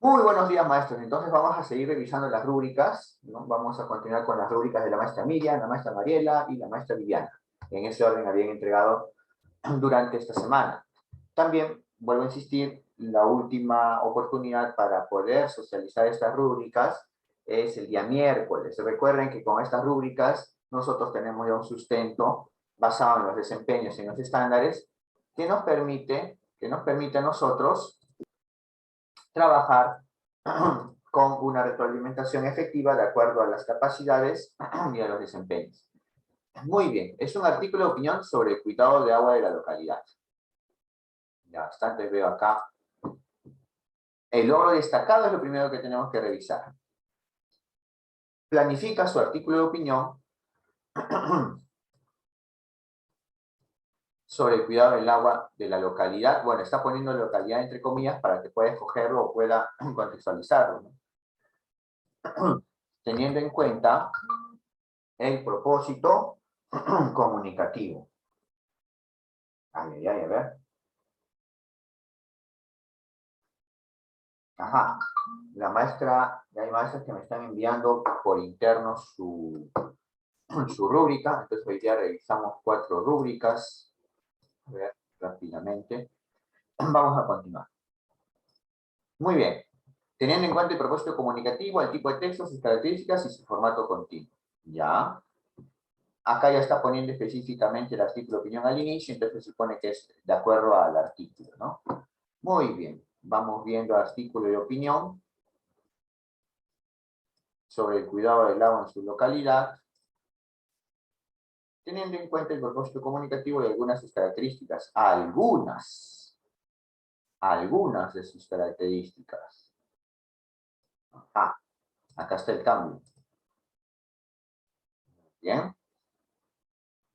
Muy buenos días, maestros. Entonces vamos a seguir revisando las rúbricas, ¿no? Vamos a continuar con las rúbricas de la maestra Miriam, la maestra Mariela y la maestra Viviana. En ese orden habían entregado durante esta semana. También, vuelvo a insistir, la última oportunidad para poder socializar estas rúbricas es el día miércoles. Recuerden que con estas rúbricas nosotros tenemos ya un sustento basado en los desempeños y en los estándares que nos permite a nosotros trabajar con una retroalimentación efectiva de acuerdo a las capacidades y a los desempeños. Muy bien, es un artículo de opinión sobre el cuidado de agua de la localidad. Ya bastantes veo acá. El logro destacado es lo primero que tenemos que revisar. Planifica su artículo de opinión sobre el cuidado del agua de la localidad. Bueno, está poniendo localidad entre comillas para que pueda escogerlo o pueda contextualizarlo, ¿no? Teniendo en cuenta el propósito comunicativo. Ay, a ver. Ajá. Ya hay maestras que me están enviando por interno su rúbrica. Entonces hoy día revisamos 4 rúbricas. A ver, rápidamente. Vamos a continuar. Muy bien. Teniendo en cuenta el propósito comunicativo, el tipo de texto, sus características y su formato continuo. Ya. Acá ya está poniendo específicamente el artículo de opinión al inicio, entonces se supone que es de acuerdo al artículo, ¿no? Muy bien. Vamos viendo artículo de opinión sobre el cuidado del agua en su localidad, teniendo en cuenta el propósito comunicativo y algunas de sus características. Algunas de sus características. Ah, acá está el cambio. Bien.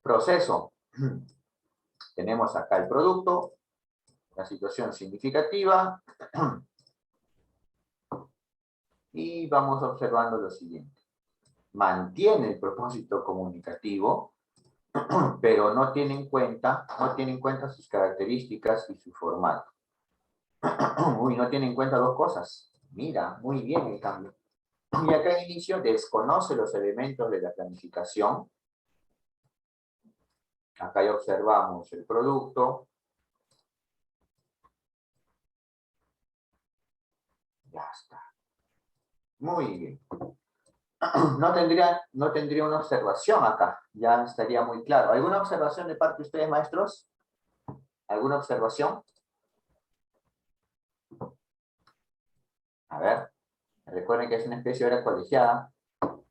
Proceso. Tenemos acá el producto, la situación significativa, y vamos observando lo siguiente. Mantiene el propósito comunicativo, pero no tiene en cuenta sus características y su formato. Uy, no tiene en cuenta 2 cosas. Mira, muy bien el cambio. Y acá en inicio desconoce los elementos de la planificación. Acá ya observamos el producto. Ya está. Muy bien. No tendría una observación acá. Ya estaría muy claro. ¿Alguna observación de parte de ustedes, maestros? ¿Alguna observación? A ver. Recuerden que es una especie de hora colegiada.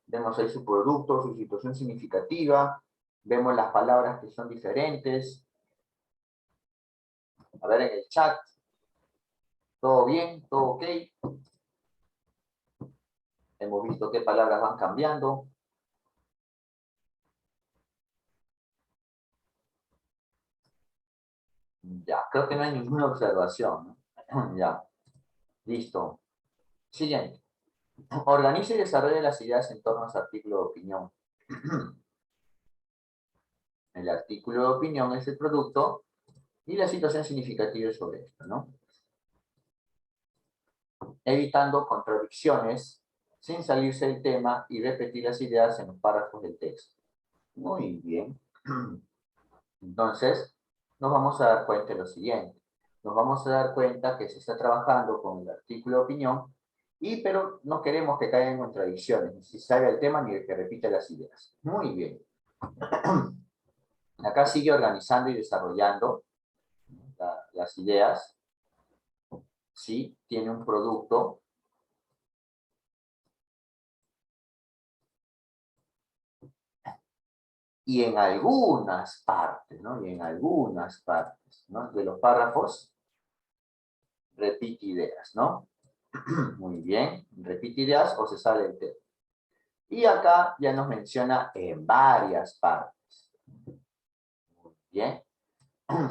Vemos ahí su producto, su situación significativa. Vemos las palabras que son diferentes. A ver en el chat. ¿Todo bien? ¿Todo ok? Hemos visto qué palabras van cambiando. Ya, creo que no hay ninguna observación, ¿no? Ya, listo. Siguiente. Organiza y desarrolla las ideas en torno a su artículo de opinión. El artículo de opinión es el producto y la situación significativa sobre esto, ¿no? Evitando contradicciones sin salirse del tema y repetir las ideas en los párrafos del texto. Muy bien. Entonces, nos vamos a dar cuenta de lo siguiente. Nos vamos a dar cuenta que se está trabajando con el artículo de opinión, pero no queremos que caigan en contradicciones, ni si salga el tema ni que repita las ideas. Muy bien. Acá sigue organizando y desarrollando las ideas. Sí, tiene un producto. Y en algunas partes, ¿no? Y en algunas partes, ¿no? De los párrafos, repite ideas, ¿no? Muy bien, repite ideas o se sale el tema. Y acá ya nos menciona en varias partes. Muy bien,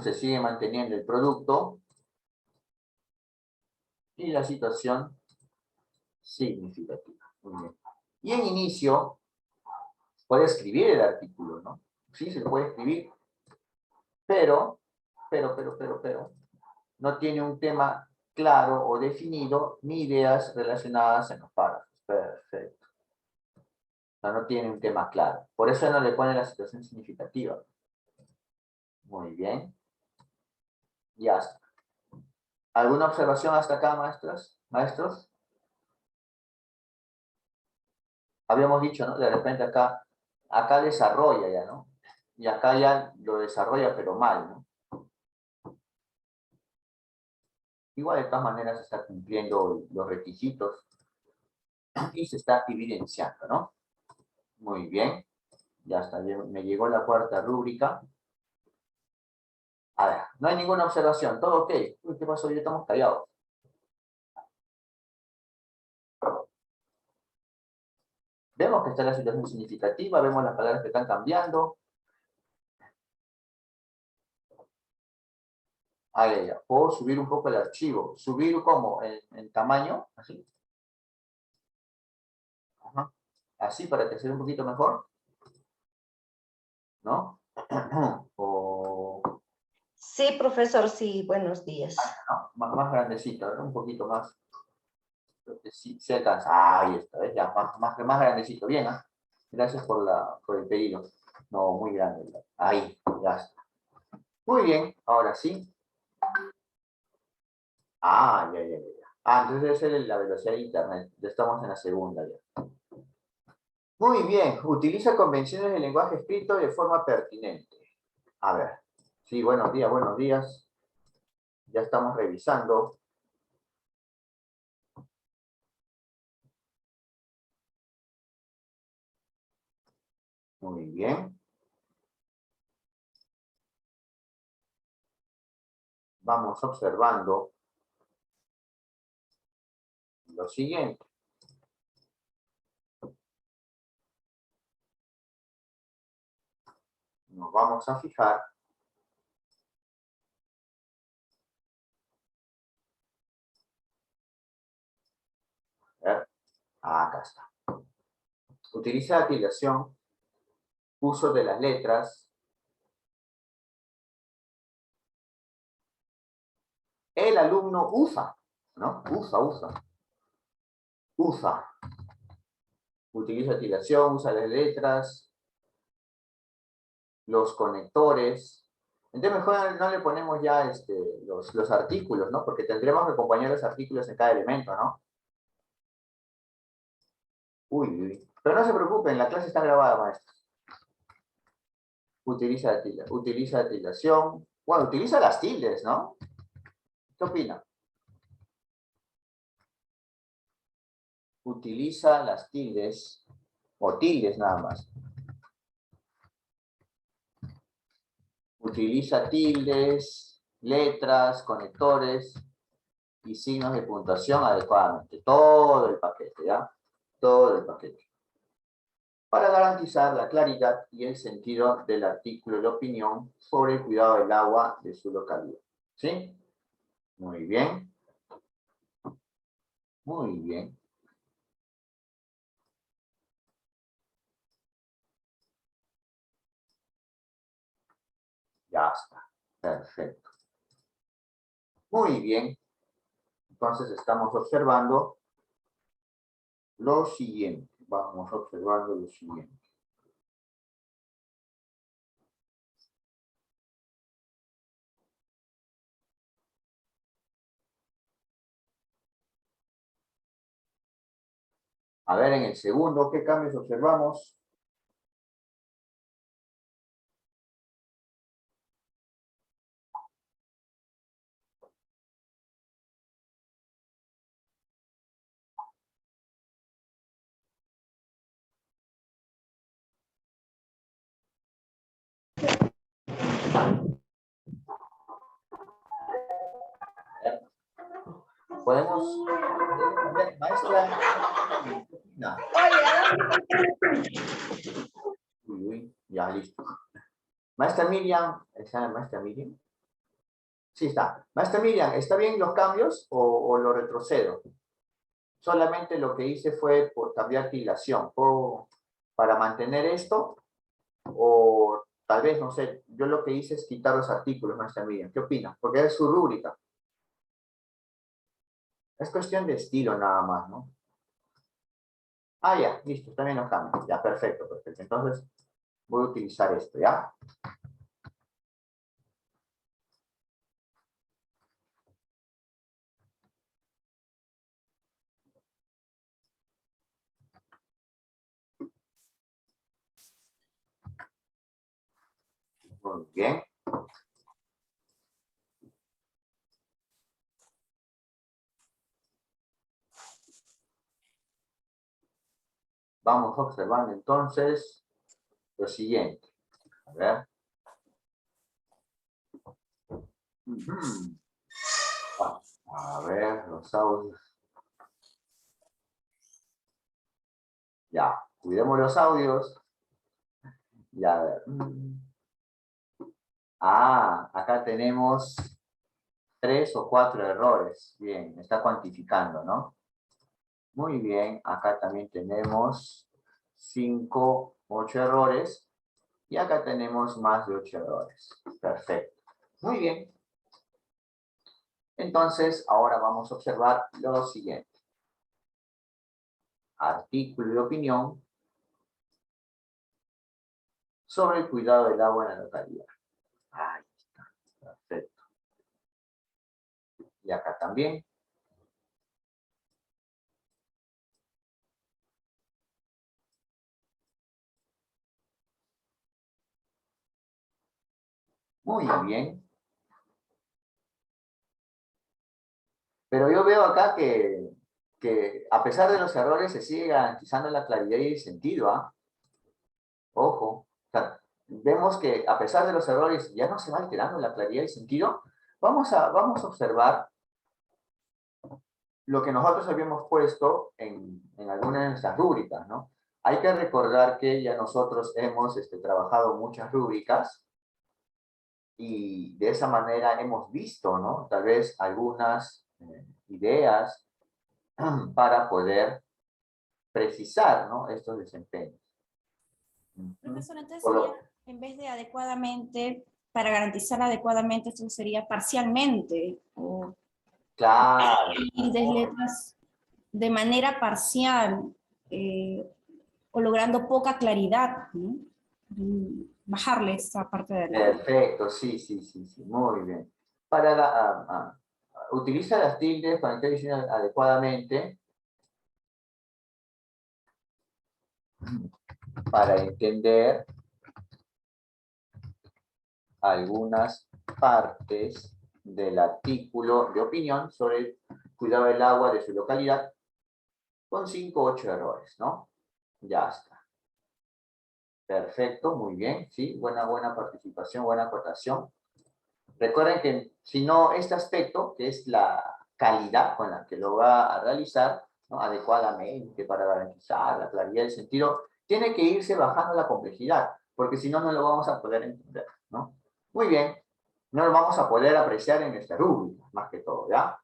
se sigue manteniendo el producto y la situación significativa. Muy bien. Y en inicio, puede escribir el artículo, ¿no? Sí, se puede escribir, pero, no tiene un tema claro o definido ni ideas relacionadas en los párrafos. Perfecto. No tiene un tema claro. Por eso no le pone la situación significativa. Muy bien. Ya está. ¿Alguna observación hasta acá, maestros? Habíamos dicho, ¿no? De repente acá desarrolla ya, ¿no? Y acá ya lo desarrolla, pero mal, ¿no? Igual de todas maneras está cumpliendo los requisitos y se está evidenciando, ¿no? Muy bien. Ya está, me llegó la cuarta rúbrica. A ver, no hay ninguna observación, todo ok. Uy, ¿qué pasó? Ya estamos callados. Vemos que está la situación significativa, vemos las palabras que están cambiando. Ahí ya, puedo subir un poco el archivo. ¿Subir cómo? ¿En tamaño? Así. Ajá. Así para que sea un poquito mejor. ¿No? O... Sí, profesor, sí, buenos días. No, más grandecito, ¿no? Un poquito más. Sí, se alcanza. Ahí está, ¿ves? Ya, más grandecito. Bien, ¿eh? Gracias por el pedido. No, muy grande. Ahí, ya está. Muy bien, ahora sí. Ya. Entonces debe ser la velocidad de internet. Ya estamos en la segunda ya. Muy bien, utiliza convenciones de lenguaje escrito de forma pertinente. A ver. Sí, buenos días, buenos días. Ya estamos revisando. Muy bien. Vamos observando lo siguiente. Nos vamos a fijar a ver, acá está. Utiliza la tildación, uso de las letras. El alumno usa, ¿no? Usa. Utiliza tildación, usa las letras, los conectores. Entonces mejor no le ponemos ya los artículos, ¿no? Porque tendremos que acompañar los artículos en cada elemento, ¿no? Uy. Pero no se preocupen, la clase está grabada, maestros. Utiliza la tildación. Bueno, utiliza las tildes, ¿no? ¿Qué opina? Utiliza las tildes, o tildes nada más. Utiliza tildes, letras, conectores y signos de puntuación adecuadamente. Todo el paquete, ¿ya? Todo el paquete. Para garantizar la claridad y el sentido del artículo de opinión sobre el cuidado del agua de su localidad. ¿Sí? Muy bien. Muy bien. Ya está. Perfecto. Muy bien. Entonces estamos observando lo siguiente. Vamos observando lo siguiente. A ver, en el segundo, ¿qué cambios observamos? Podemos, maestra, no. Ya listo. Maestra Miriam, ¿está la maestra Miriam? Sí está. Maestra Miriam, ¿está bien los cambios o lo retrocedo? Solamente lo que hice fue por cambiar tildación. Para mantener esto, o tal vez, no sé, yo lo que hice es quitar los artículos, maestra Miriam. ¿Qué opina? Porque es su rúbrica. Es cuestión de estilo nada más, ¿no? Ah, ya, listo, también nos cambia. Ya, perfecto, perfecto. Entonces, voy a utilizar esto, ¿ya? Muy bien. Vamos observando entonces lo siguiente. A ver. Ujú. A ver, los audios. Ya, cuidemos los audios. Ya, a ver. Ah, acá tenemos 3 o 4 errores. Bien, está cuantificando, ¿no? Muy bien, acá también tenemos 5, 8 errores. Y acá tenemos más de 8 errores. Perfecto. Muy bien. Entonces, ahora vamos a observar lo siguiente. Artículo de opinión sobre el cuidado del agua en la localidad. Ahí está. Perfecto. Y acá también. Muy bien. Pero yo veo acá que a pesar de los errores se sigue garantizando la claridad y el sentido, ¿ah? Ojo. O sea, vemos que a pesar de los errores ya no se va alterando la claridad y el sentido. Vamos a observar lo que nosotros habíamos puesto en algunas de nuestras rúbricas, ¿no? Hay que recordar que ya nosotros hemos trabajado muchas rúbricas y de esa manera hemos visto, ¿no? Tal vez algunas ideas para poder precisar, ¿no? Estos desempeños. Profesor, entonces Por sería, lo- en vez de adecuadamente, para garantizar adecuadamente, esto sería parcialmente, o Claro, y de letras de manera parcial, o logrando poca claridad, ¿no? Bajarle esa parte de la... perfecto, sí, sí, sí, sí, muy bien. Para utiliza las tildes cuando esté diciendo adecuadamente para entender algunas partes del artículo de opinión sobre el cuidado del agua de su localidad con 5 o 8 errores, ¿no? Ya está. Perfecto, muy bien, sí, buena participación, buena acotación. Recuerden que si no, este aspecto, que es la calidad con la que lo va a realizar, ¿no? Adecuadamente para garantizar la claridad del sentido, tiene que irse bajando la complejidad, porque si no, no lo vamos a poder entender, ¿no? Muy bien, no lo vamos a poder apreciar en nuestra rúbrica, más que todo, ¿ya?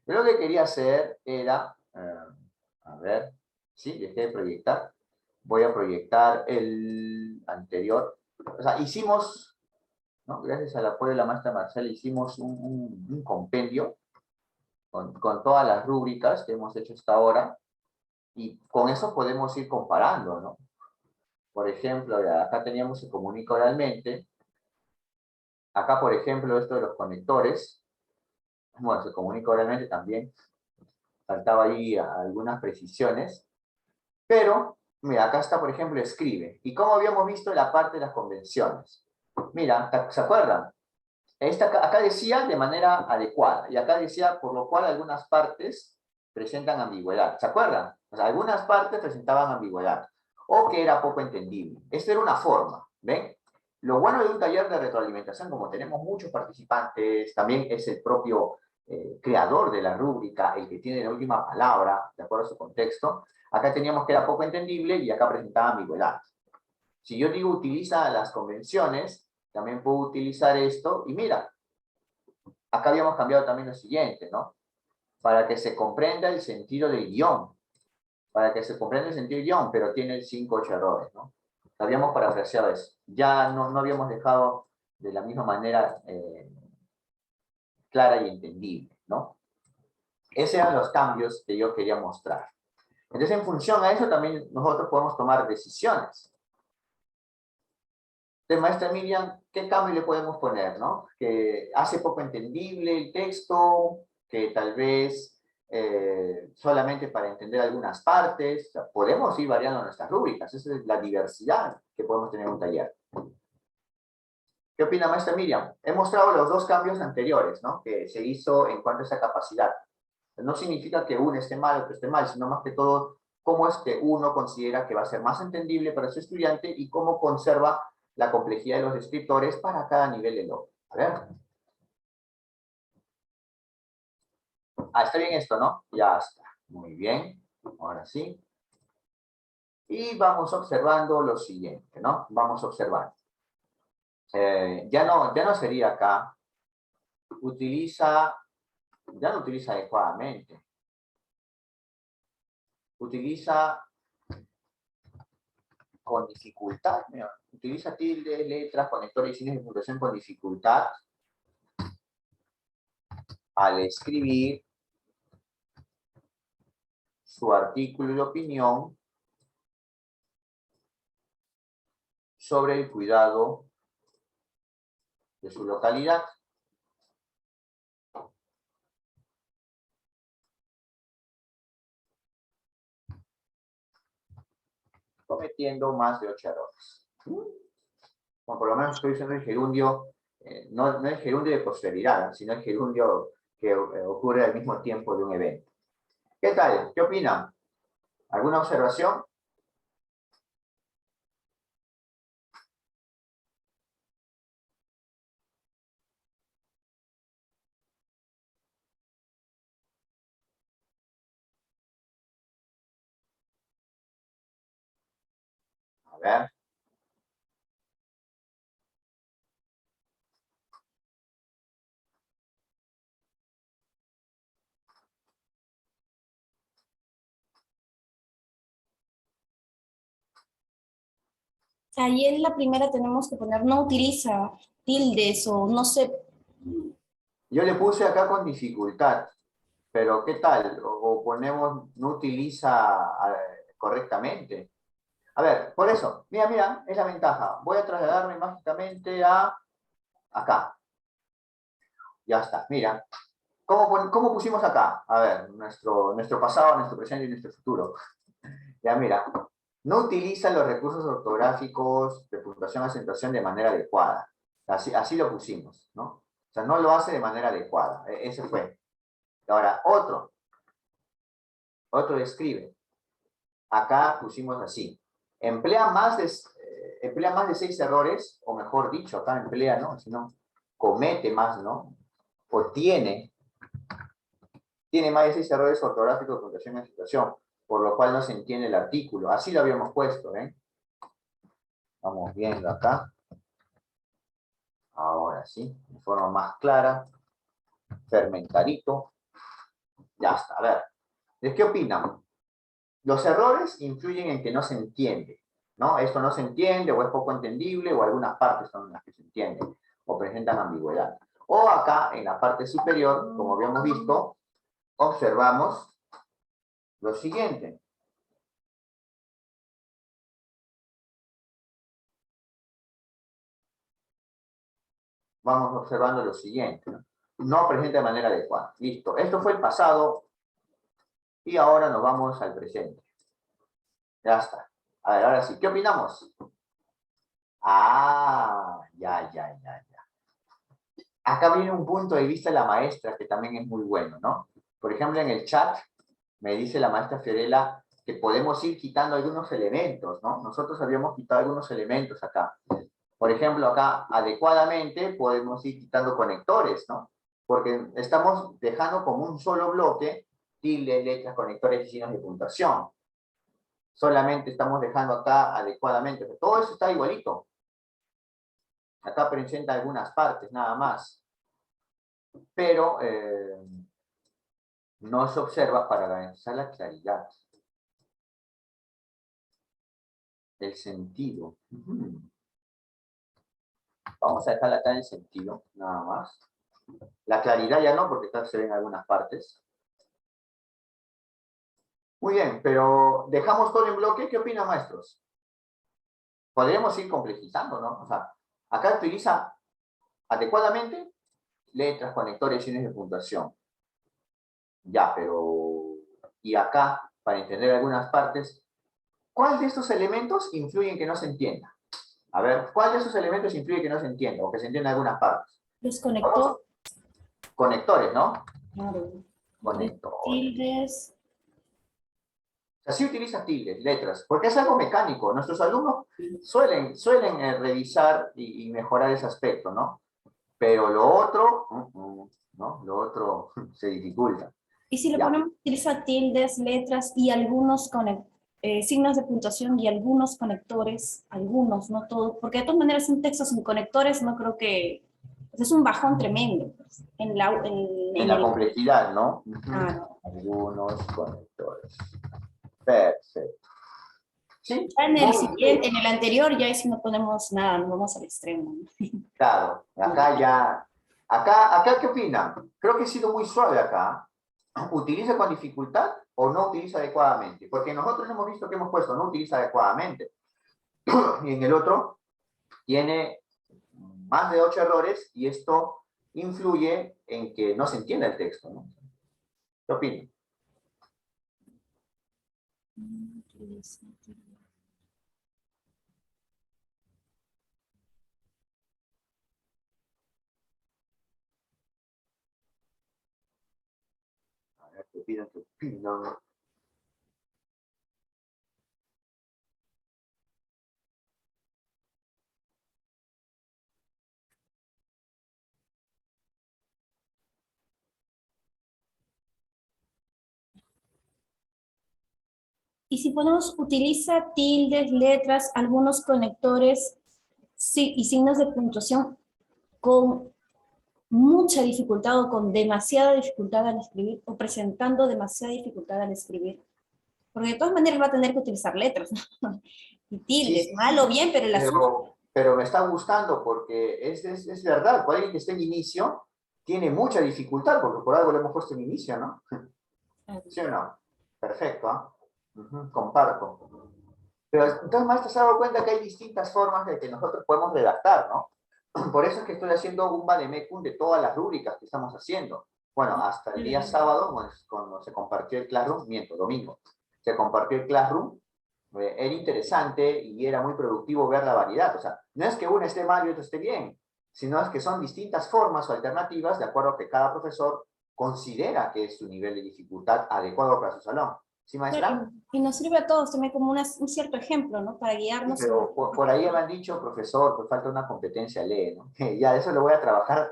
Pero lo que quería hacer era, a ver, sí, dejé de proyectar, voy a proyectar el anterior, o sea, hicimos, ¿no? Gracias al apoyo de la maestra Marcela hicimos un compendio con todas las rúbricas que hemos hecho hasta ahora y con eso podemos ir comparando, ¿no? Por ejemplo, acá teníamos se comunica oralmente, acá por ejemplo esto de los conectores, bueno, se comunica oralmente también, faltaba ahí algunas precisiones, pero mira, acá está por ejemplo escribe, y como habíamos visto la parte de las convenciones, mira, ¿se acuerdan? Acá decía de manera adecuada, y acá decía por lo cual algunas partes presentan ambigüedad. ¿Se acuerdan? O sea, algunas partes presentaban ambigüedad, o que era poco entendible. Esta era una forma, ¿ven? Lo bueno de un taller de retroalimentación, como tenemos muchos participantes, también es el propio creador de la rúbrica, el que tiene la última palabra, de acuerdo a su contexto. Acá teníamos que era poco entendible y acá presentaba ambigüedad. Si yo digo utiliza las convenciones, también puedo utilizar esto, y mira, acá habíamos cambiado también lo siguiente, ¿no? Para que se comprenda el sentido del guión, para que se comprenda el sentido del guión, pero tiene 5 o 8 errores, ¿no? Habíamos parafraseado eso. Ya no habíamos dejado de la misma manera clara y entendible, ¿no? Esos eran los cambios que yo quería mostrar. Entonces, en función a eso, también nosotros podemos tomar decisiones. Entonces, maestra Miriam, ¿qué cambio le podemos poner, no? Que hace poco entendible el texto, que tal vez solamente para entender algunas partes. O sea, podemos ir variando nuestras rúbricas. Esa es la diversidad que podemos tener en un taller. ¿Qué opina maestra Miriam? He mostrado los dos cambios anteriores, ¿no? Que se hizo en cuanto a esa capacidad. No significa que uno esté mal o que esté mal, sino más que todo cómo es que uno considera que va a ser más entendible para su estudiante y cómo conserva la complejidad de los descriptores para cada nivel de logro. A ver. Está bien esto, ¿no? Ya está. Muy bien. Ahora sí. Y vamos observando lo siguiente, ¿no? Vamos observando. Ya no sería acá. Ya no utiliza adecuadamente. Utiliza con dificultad. Mira, utiliza tildes, letras, conectores y signos de puntuación con dificultad al escribir su artículo de opinión sobre el cuidado de su localidad. Cometiendo más de 8 errores. Bueno, por lo menos estoy usando el gerundio, no el gerundio de posterioridad, sino el gerundio que ocurre al mismo tiempo de un evento. ¿Qué tal? ¿Qué opinan? ¿Alguna observación? A ver. Ahí en la primera tenemos que poner no utiliza tildes o no sé. Yo le puse acá con dificultad, pero ¿qué tal? O ponemos no utiliza correctamente. A ver, por eso, mira, es la ventaja. Voy a trasladarme mágicamente a acá. Ya está, mira. ¿Cómo pusimos acá? A ver, nuestro pasado, nuestro presente y nuestro futuro. Ya mira, no utiliza los recursos ortográficos de puntuación acentuación de manera adecuada. Así lo pusimos, ¿no? O sea, no lo hace de manera adecuada. Ese fue. Ahora, otro escribe. Acá pusimos así. Emplea más de 6 errores, o mejor dicho, acá emplea, ¿no? Si no, comete más, ¿no? O tiene más de 6 errores ortográficos de puntuación y acentuación, por lo cual no se entiende el artículo. Así lo habíamos puesto, ¿eh? Vamos viendo acá. Ahora sí, de forma más clara. Fermentadito. Ya está, a ver. ¿De qué opinan? Los errores influyen en que no se entiende, ¿no? Esto no se entiende, o es poco entendible, o algunas partes son las que se entienden, o presentan ambigüedad. O acá, en la parte superior, como habíamos visto, observamos lo siguiente. Vamos observando lo siguiente, ¿no? No presenta de manera adecuada. Listo. Esto fue el pasado y ahora nos vamos al presente. Ya está. A ver, ahora sí. ¿Qué opinamos? Ah, ya. Acá viene un punto de vista de la maestra que también es muy bueno, ¿no? Por ejemplo, en el chat me dice la maestra Fiorella que podemos ir quitando algunos elementos, ¿no? Nosotros habíamos quitado algunos elementos acá. Por ejemplo, acá adecuadamente podemos ir quitando conectores, ¿no? Porque estamos dejando como un solo bloque tildes, letras, conectores y signos de puntuación. Solamente estamos dejando acá adecuadamente. Todo eso está igualito. Acá presenta algunas partes, nada más. Pero no se observa para garantizar la claridad. El sentido. Vamos a dejar acá el sentido, nada más. La claridad ya no, porque acá se ven algunas partes. Muy bien, pero dejamos todo en bloque. ¿Qué opinan, maestros? Podríamos ir complejizando, ¿no? O sea, acá utiliza adecuadamente letras, conectores, signos de puntuación. Ya, pero... Y acá, para entender algunas partes, ¿cuál de estos elementos influye en que no se entienda? A ver, ¿cuál de esos elementos influye en que no se entienda o que se entienda en algunas partes? Desconectó. Conectores, ¿no? Claro. Conectores. Tildes. O sea, sí utiliza tildes, letras, porque es algo mecánico. Nuestros alumnos suelen revisar y mejorar ese aspecto, ¿no? Pero lo otro, ¿no? Lo otro se dificulta. Y si le Ya. ponemos, utiliza tildes, letras y algunos signos de puntuación y algunos conectores, algunos, no todos, porque de todas maneras en textos sin conectores no creo que, pues es un bajón tremendo pues, En la complejidad, ¿no? Ah, Algunos conectores. Perfecto. ¿Sí? ya en el Muy bien. siguiente, en el anterior ya si no ponemos nada, no vamos al extremo. ¿No? Claro, acá ya... Acá, ¿qué opinan? Creo que he sido muy suave acá. ¿Utiliza con dificultad o no utiliza adecuadamente? Porque nosotros hemos visto que hemos puesto no utiliza adecuadamente. Y en el otro tiene más de 8 errores y esto influye en que no se entienda el texto, ¿no? ¿Qué opinan? A ver, ¿qué opinan? ¿Qué opinan? Y si ponemos, utiliza tildes, letras, algunos conectores sí, y signos de puntuación con mucha dificultad o con demasiada dificultad al escribir o presentando demasiada dificultad al escribir. Porque de todas maneras va a tener que utilizar letras, ¿no? Y Sí, tildes, sí, mal o sí. bien, pero el asunto. Pero me está gustando porque es verdad, por alguien que esté en inicio, tiene mucha dificultad, porque por algo le hemos puesto en inicio, ¿no? ¿Sí o no? Perfecto, ¿ah? Comparto. Pero entonces, maestro, se ha dado cuenta que hay distintas formas de que nosotros podemos redactar, ¿no? Por eso es que estoy haciendo un vademecum de todas las rúbricas que estamos haciendo. Bueno, hasta el día sábado, pues, cuando se compartió el Classroom, domingo, se compartió el Classroom, era interesante y era muy productivo ver la variedad. O sea, no es que uno esté mal y otro esté bien, sino es que son distintas formas o alternativas de acuerdo a que cada profesor considera que es su nivel de dificultad adecuado para su salón. ¿Sí, maestra? Y nos sirve a todos también como un cierto ejemplo, ¿no? Para Sí, guiarnos. pero por ahí me han dicho, profesor, pues falta una competencia lee, ¿no? Ya, eso lo voy a trabajar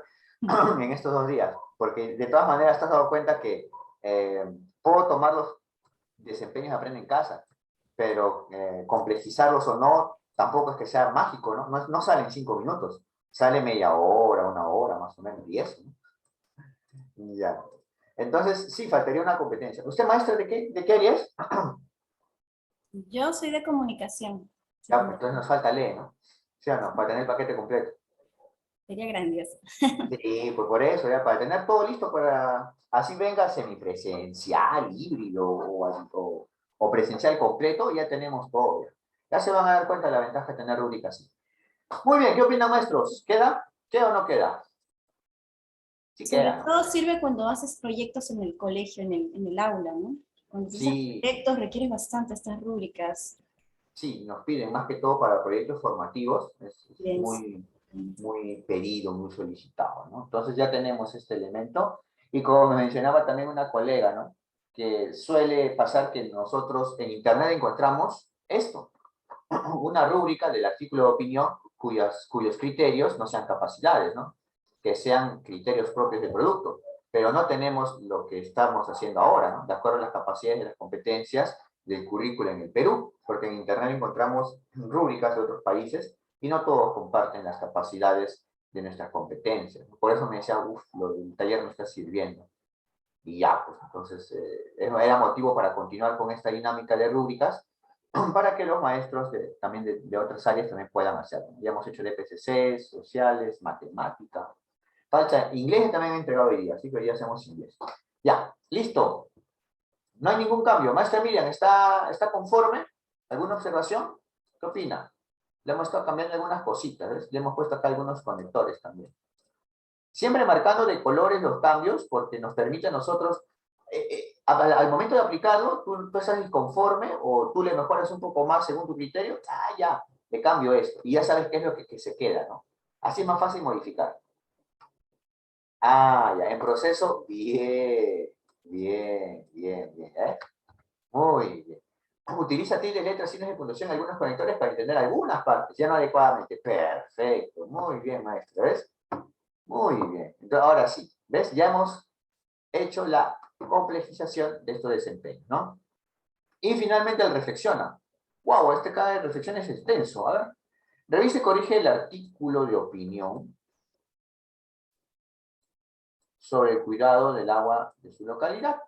en estos 2 días, porque de todas maneras te has dado cuenta que puedo tomar los desempeños de aprende en casa, pero complejizarlos o no, tampoco es que sea mágico, ¿no? No sale en 5 minutos, sale media hora, 1 hora, más o menos, y eso, ¿no? Ya. Entonces, sí, faltaría una competencia. ¿Usted, maestra, de qué área es? Yo soy de comunicación. Ya, pues entonces nos falta lee, ¿no? ¿Sí o no? Para tener el paquete completo. Sería grandioso. Sí, pues por eso, ya, para tener todo listo para, así venga semipresencial, híbrido o presencial completo, ya tenemos todo. Ya se van a dar cuenta de la ventaja de tener rúbrica así. Muy bien, ¿qué opinan, maestros? ¿Queda? ¿Queda o no queda? Sí Sobre queda, ¿no? todo sirve cuando haces proyectos en el colegio, en el aula, ¿no? Cuando haces Sí, proyectos requiere bastante estas rúbricas. sí, nos piden más que todo para proyectos formativos, es Bien. muy pedido, muy solicitado, ¿no? Entonces ya tenemos este elemento, y como me mencionaba también una colega, ¿no? Que suele pasar que nosotros en Internet encontramos esto, una rúbrica del artículo de opinión cuyos criterios no sean capacidades, ¿no? Que sean criterios propios del producto, pero no tenemos lo que estamos haciendo ahora, ¿no? De acuerdo a las capacidades y las competencias del currículo en el Perú, porque en Internet encontramos rúbricas de otros países y no todos comparten las capacidades de nuestras competencias. Por eso me decía, uff, el taller no está sirviendo. Y ya, pues entonces era motivo para continuar con esta dinámica de rúbricas para que los maestros también de otras áreas también puedan hacerlo. Ya hemos hecho de PCC, sociales, matemática. Falta inglés también he entregado hoy día, así que hoy día hacemos inglés. Ya, listo. No hay ningún cambio. Maestra Miriam, ¿está conforme? ¿Alguna observación? ¿Qué opina? Le hemos estado cambiando algunas cositas, ¿ves? Le hemos puesto acá algunos conectores también. Siempre marcando de colores los cambios porque nos permite a nosotros, al momento de aplicarlo, tú estás inconforme o tú le mejoras un poco más según tu criterio, ya, le cambio esto. Y ya sabes qué es lo que se queda, ¿no? Así es más fácil modificar. Ya, en proceso, bien, ¿eh? Muy bien. Utiliza tildes, letras, signos de puntuación, algunos conectores para entender algunas partes, ya no adecuadamente. Perfecto, muy bien, maestro, ¿ves? Muy bien. Entonces, ahora sí, ¿ves? Ya hemos hecho la complejización de estos desempeños, ¿no? Y finalmente el reflexiona. ¡Wow! Cada de reflexión es extenso. A ver. Revise y corrige el artículo de opinión sobre el cuidado del agua de su localidad,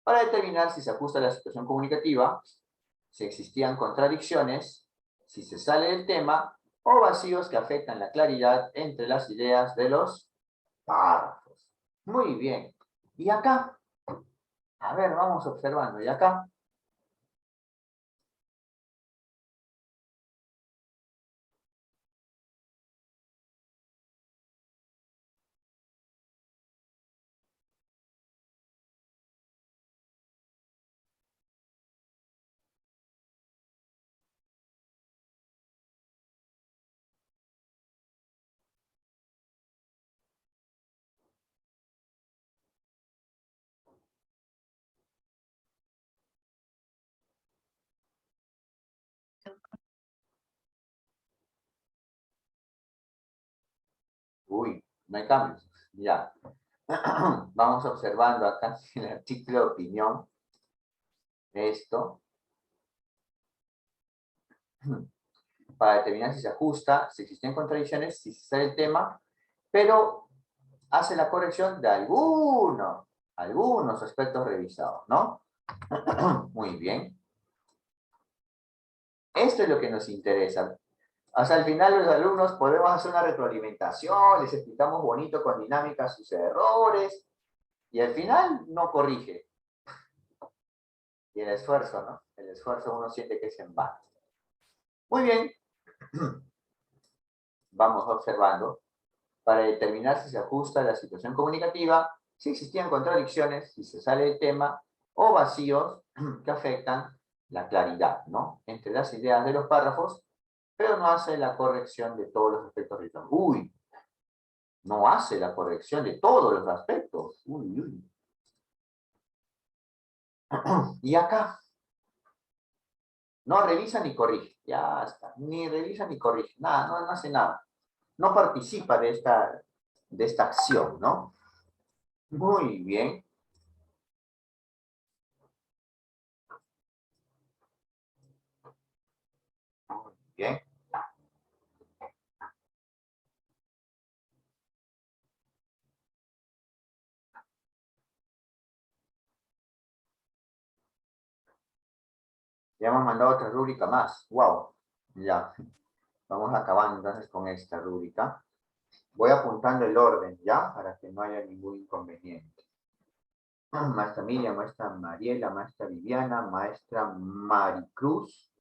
para determinar si se ajusta a la situación comunicativa, si existían contradicciones, si se sale del tema, o vacíos que afectan la claridad entre las ideas de los párrafos. Muy bien. Y acá, a ver, vamos observando. Y acá, uy, no hay cambios. Ya. Vamos observando acá el artículo de opinión. Esto. Para determinar si se ajusta, si existen contradicciones, si se sale el tema, pero hace la corrección de algunos aspectos revisados, ¿no? Muy bien. Esto es lo que nos interesa. Hasta el final los alumnos podemos hacer una retroalimentación, les explicamos bonito con dinámica sus errores, y al final no corrige. Y el esfuerzo, ¿no? El esfuerzo uno siente que es en vano. Muy bien. Vamos observando para determinar si se ajusta a la situación comunicativa, si existían contradicciones, si se sale del tema, o vacíos que afectan la claridad, ¿no? Entre las ideas de los párrafos, pero no hace la corrección de todos los aspectos rituales. Uy, no hace la corrección de todos los aspectos. Uy. Y acá, no revisa ni corrige. Ya está, ni revisa ni corrige. Nada, no hace nada. No participa de esta acción, ¿no? Muy bien. Muy bien. Ya hemos mandado otra rúbrica más. ¡Wow! Ya. Vamos acabando entonces con esta rúbrica. Voy apuntando el orden, ¿ya? Para que no haya ningún inconveniente. Maestra Miriam, maestra Mariela, maestra Viviana, maestra Maricruz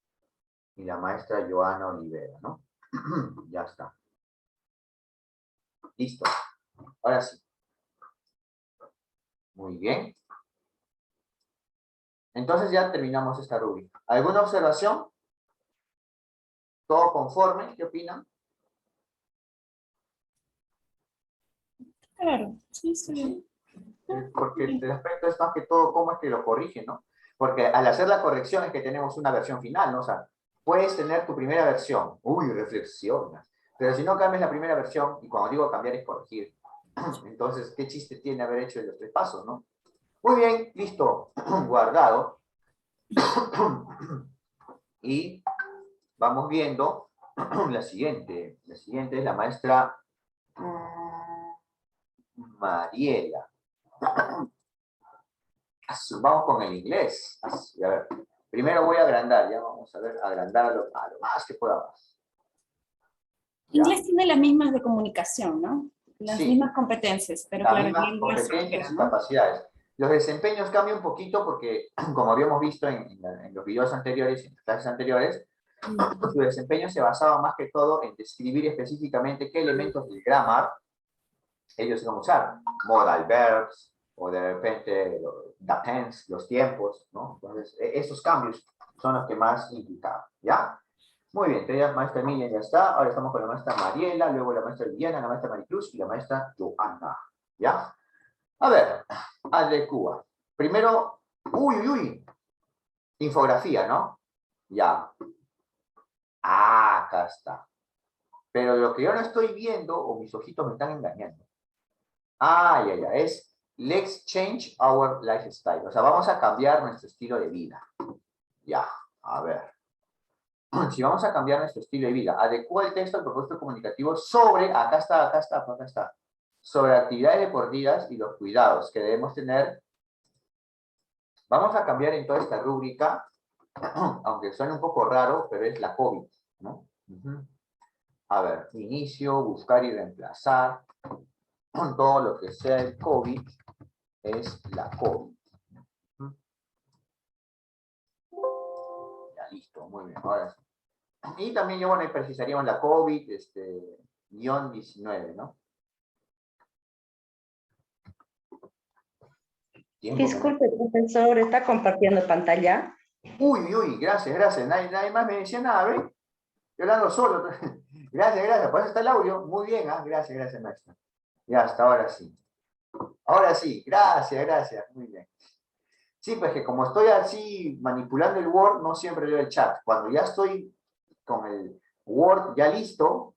y la maestra Joana Olivera, ¿no? Ya está. Listo. Ahora sí. Muy bien. Entonces ya terminamos esta rúbrica. ¿Alguna observación? ¿Todo conforme? ¿Qué opinan? Claro, sí, sí. Porque el aspecto es más que todo cómo es que lo corrigen, ¿no? Porque al hacer la corrección es que tenemos una versión final, ¿no? O sea, puedes tener tu primera versión, reflexionas, pero si no cambias la primera versión, y cuando digo cambiar es corregir, entonces, ¿qué chiste tiene haber hecho los 3 pasos, no? Muy bien, listo, guardado. Y vamos viendo la siguiente. La siguiente es la maestra Mariela. Vamos con el inglés. A ver, primero voy a agrandar, ya vamos a ver, agrandar a lo más que podamos. ¿Ya? Inglés tiene las mismas de comunicación, ¿no? Las Sí, mismas competencias, pero las claro, mismas el inglés competencias y ¿no? capacidades. Los desempeños cambian un poquito porque, como habíamos visto en los videos anteriores, en las clases anteriores, su desempeño se basaba más que todo en describir específicamente qué elementos del grammar ellos iban a usar. Modal verbs, o de repente the tense, los tiempos, ¿no? Entonces, esos cambios son los que más implicaban, ¿ya? Muy bien, entonces la maestra Emilia ya está, ahora estamos con la maestra Mariela, luego la maestra Viviana, la maestra Maricruz y la maestra Joana, ¿ya? A ver, adecua. Primero, uy, infografía, ¿no? Ya. Ah, acá está. Pero lo que yo no estoy viendo, o mis ojitos me están engañando. Ah, ya, es let's change our lifestyle. O sea, vamos a cambiar nuestro estilo de vida. Ya, a ver. Si vamos a cambiar nuestro estilo de vida, adecua el texto al propósito comunicativo sobre, acá está, sobre actividades deportivas y los cuidados que debemos tener. Vamos a cambiar en toda esta rúbrica, aunque suene un poco raro, pero es la COVID, ¿no? A ver, inicio, buscar y reemplazar. Todo lo que sea el COVID es la COVID. Ya, listo, muy bien, ahora sí. Y también, bueno, precisaríamos la COVID, guión 19, ¿no? Disculpe, profesor, ¿está compartiendo pantalla? Uy, gracias. Nadie más me decía nada, ¿ves? Yo hablando solo. Gracias. Por eso está el audio. Muy bien, ¿ah? Gracias, maestra. Ya, hasta ahora sí. Ahora sí, gracias. Muy bien. Sí, pues que como estoy así manipulando el Word, no siempre leo el chat. Cuando ya estoy con el Word ya listo,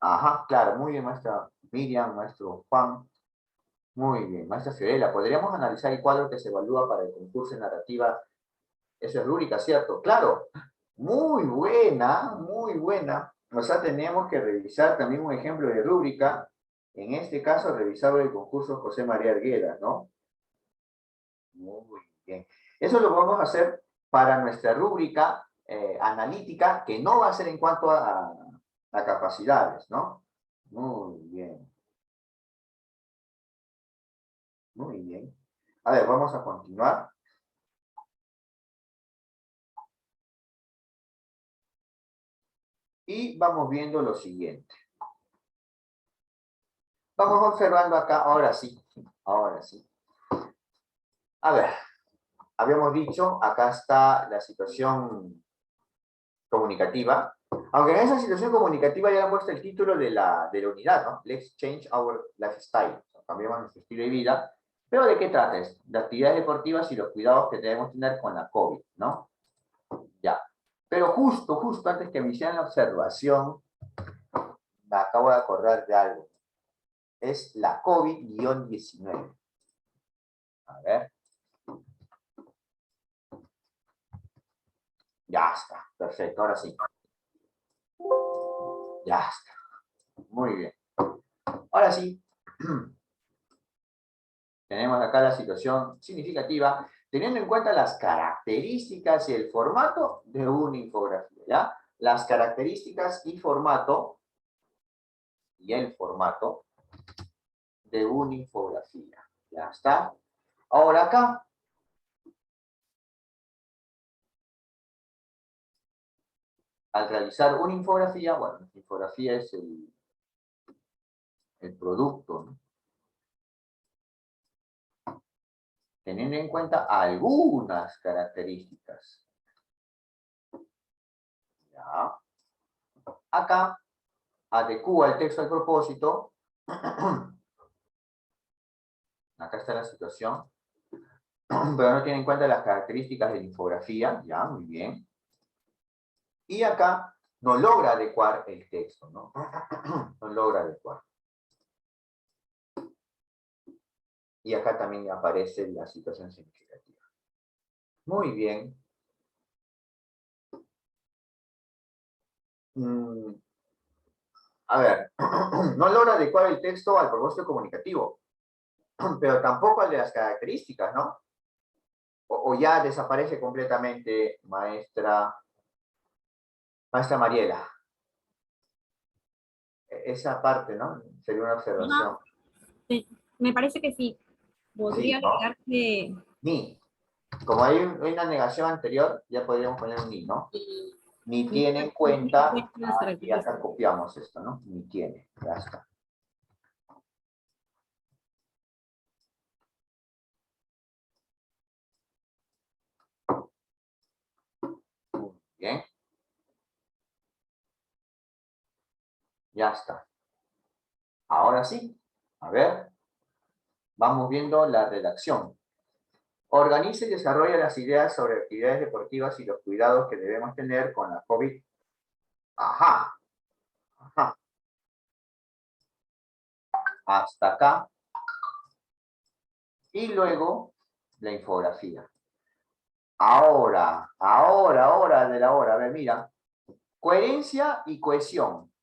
ajá, claro, muy bien, maestra Miriam, maestro Juan. Muy bien, maestra Fiorella, ¿podríamos analizar el cuadro que se evalúa para el concurso de narrativa? Eso es rúbrica, ¿cierto? Claro, muy buena. O sea, tenemos que revisar también un ejemplo de rúbrica. En este caso, revisar el concurso José María Arguedas, ¿no? Muy bien. Eso lo vamos a hacer para nuestra rúbrica analítica, que no va a ser en cuanto a capacidades, ¿no? Muy bien. Muy bien. A ver, vamos a continuar. Y vamos viendo lo siguiente. Vamos observando acá, ahora sí. A ver, habíamos dicho, acá está la situación comunicativa. Aunque en esa situación comunicativa ya han puesto el título de la unidad, ¿no? Let's change our lifestyle. O sea, cambiamos nuestro estilo de vida. Pero ¿de qué trata esto? De actividades deportivas y los cuidados que debemos tener con la COVID, ¿no? Ya. Pero justo antes que me hicieran la observación, me acabo de acordar de algo. Es la COVID-19. A ver. Ya está. Perfecto. Ahora sí. Ya está. Muy bien. Ahora sí. Tenemos acá la situación significativa, teniendo en cuenta las características y el formato de una infografía, ¿ya? Las características y el formato de una infografía. Ya está. Ahora acá, al realizar una infografía, bueno, la infografía es el producto, ¿no? Teniendo en cuenta algunas características. ¿Ya? Acá, adecúa el texto al propósito. Acá está la situación. Pero no tiene en cuenta las características de la infografía. Ya, muy bien. Y acá no logra adecuar el texto, ¿no? No logra adecuar. Y acá también aparece la situación significativa. Muy bien. A ver, no logra adecuar el texto al propósito comunicativo, pero tampoco al de las características, ¿no? O ya desaparece completamente, maestra Mariela. Esa parte, ¿no? Sería una observación. Me parece que sí. Podría Sí, ¿no? agregar que Ni. Como hay una negación anterior, ya podríamos poner un ni, ¿no? Ni tiene en cuenta, las y acá características. copiamos esto, ¿no? Ni tiene, ya está. Muy bien. Ya está. Ahora sí, a ver, vamos viendo la redacción. Organiza y desarrolla las ideas sobre actividades deportivas y los cuidados que debemos tener con la COVID. Ajá, ajá. Hasta acá. Y luego la infografía. Ahora de la hora. A ver, mira. Coherencia y cohesión.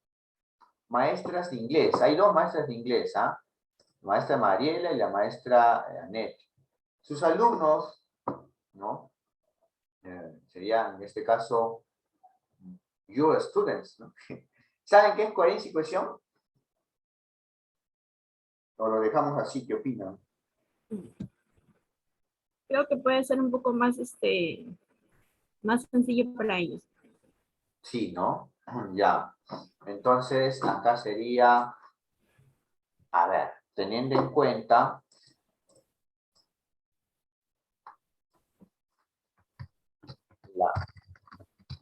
Maestras de inglés. Hay dos maestras de inglés, ¿ah? La maestra Mariela y la maestra Annette. Sus alumnos, ¿no? Serían, en este caso, your students, ¿no? ¿Saben qué es coherencia y cohesión? ¿O lo dejamos así? ¿Qué opinan? Creo que puede ser un poco más, más sencillo para ellos. Sí, ¿no? Ya. Entonces, acá sería, a ver, teniendo en cuenta la,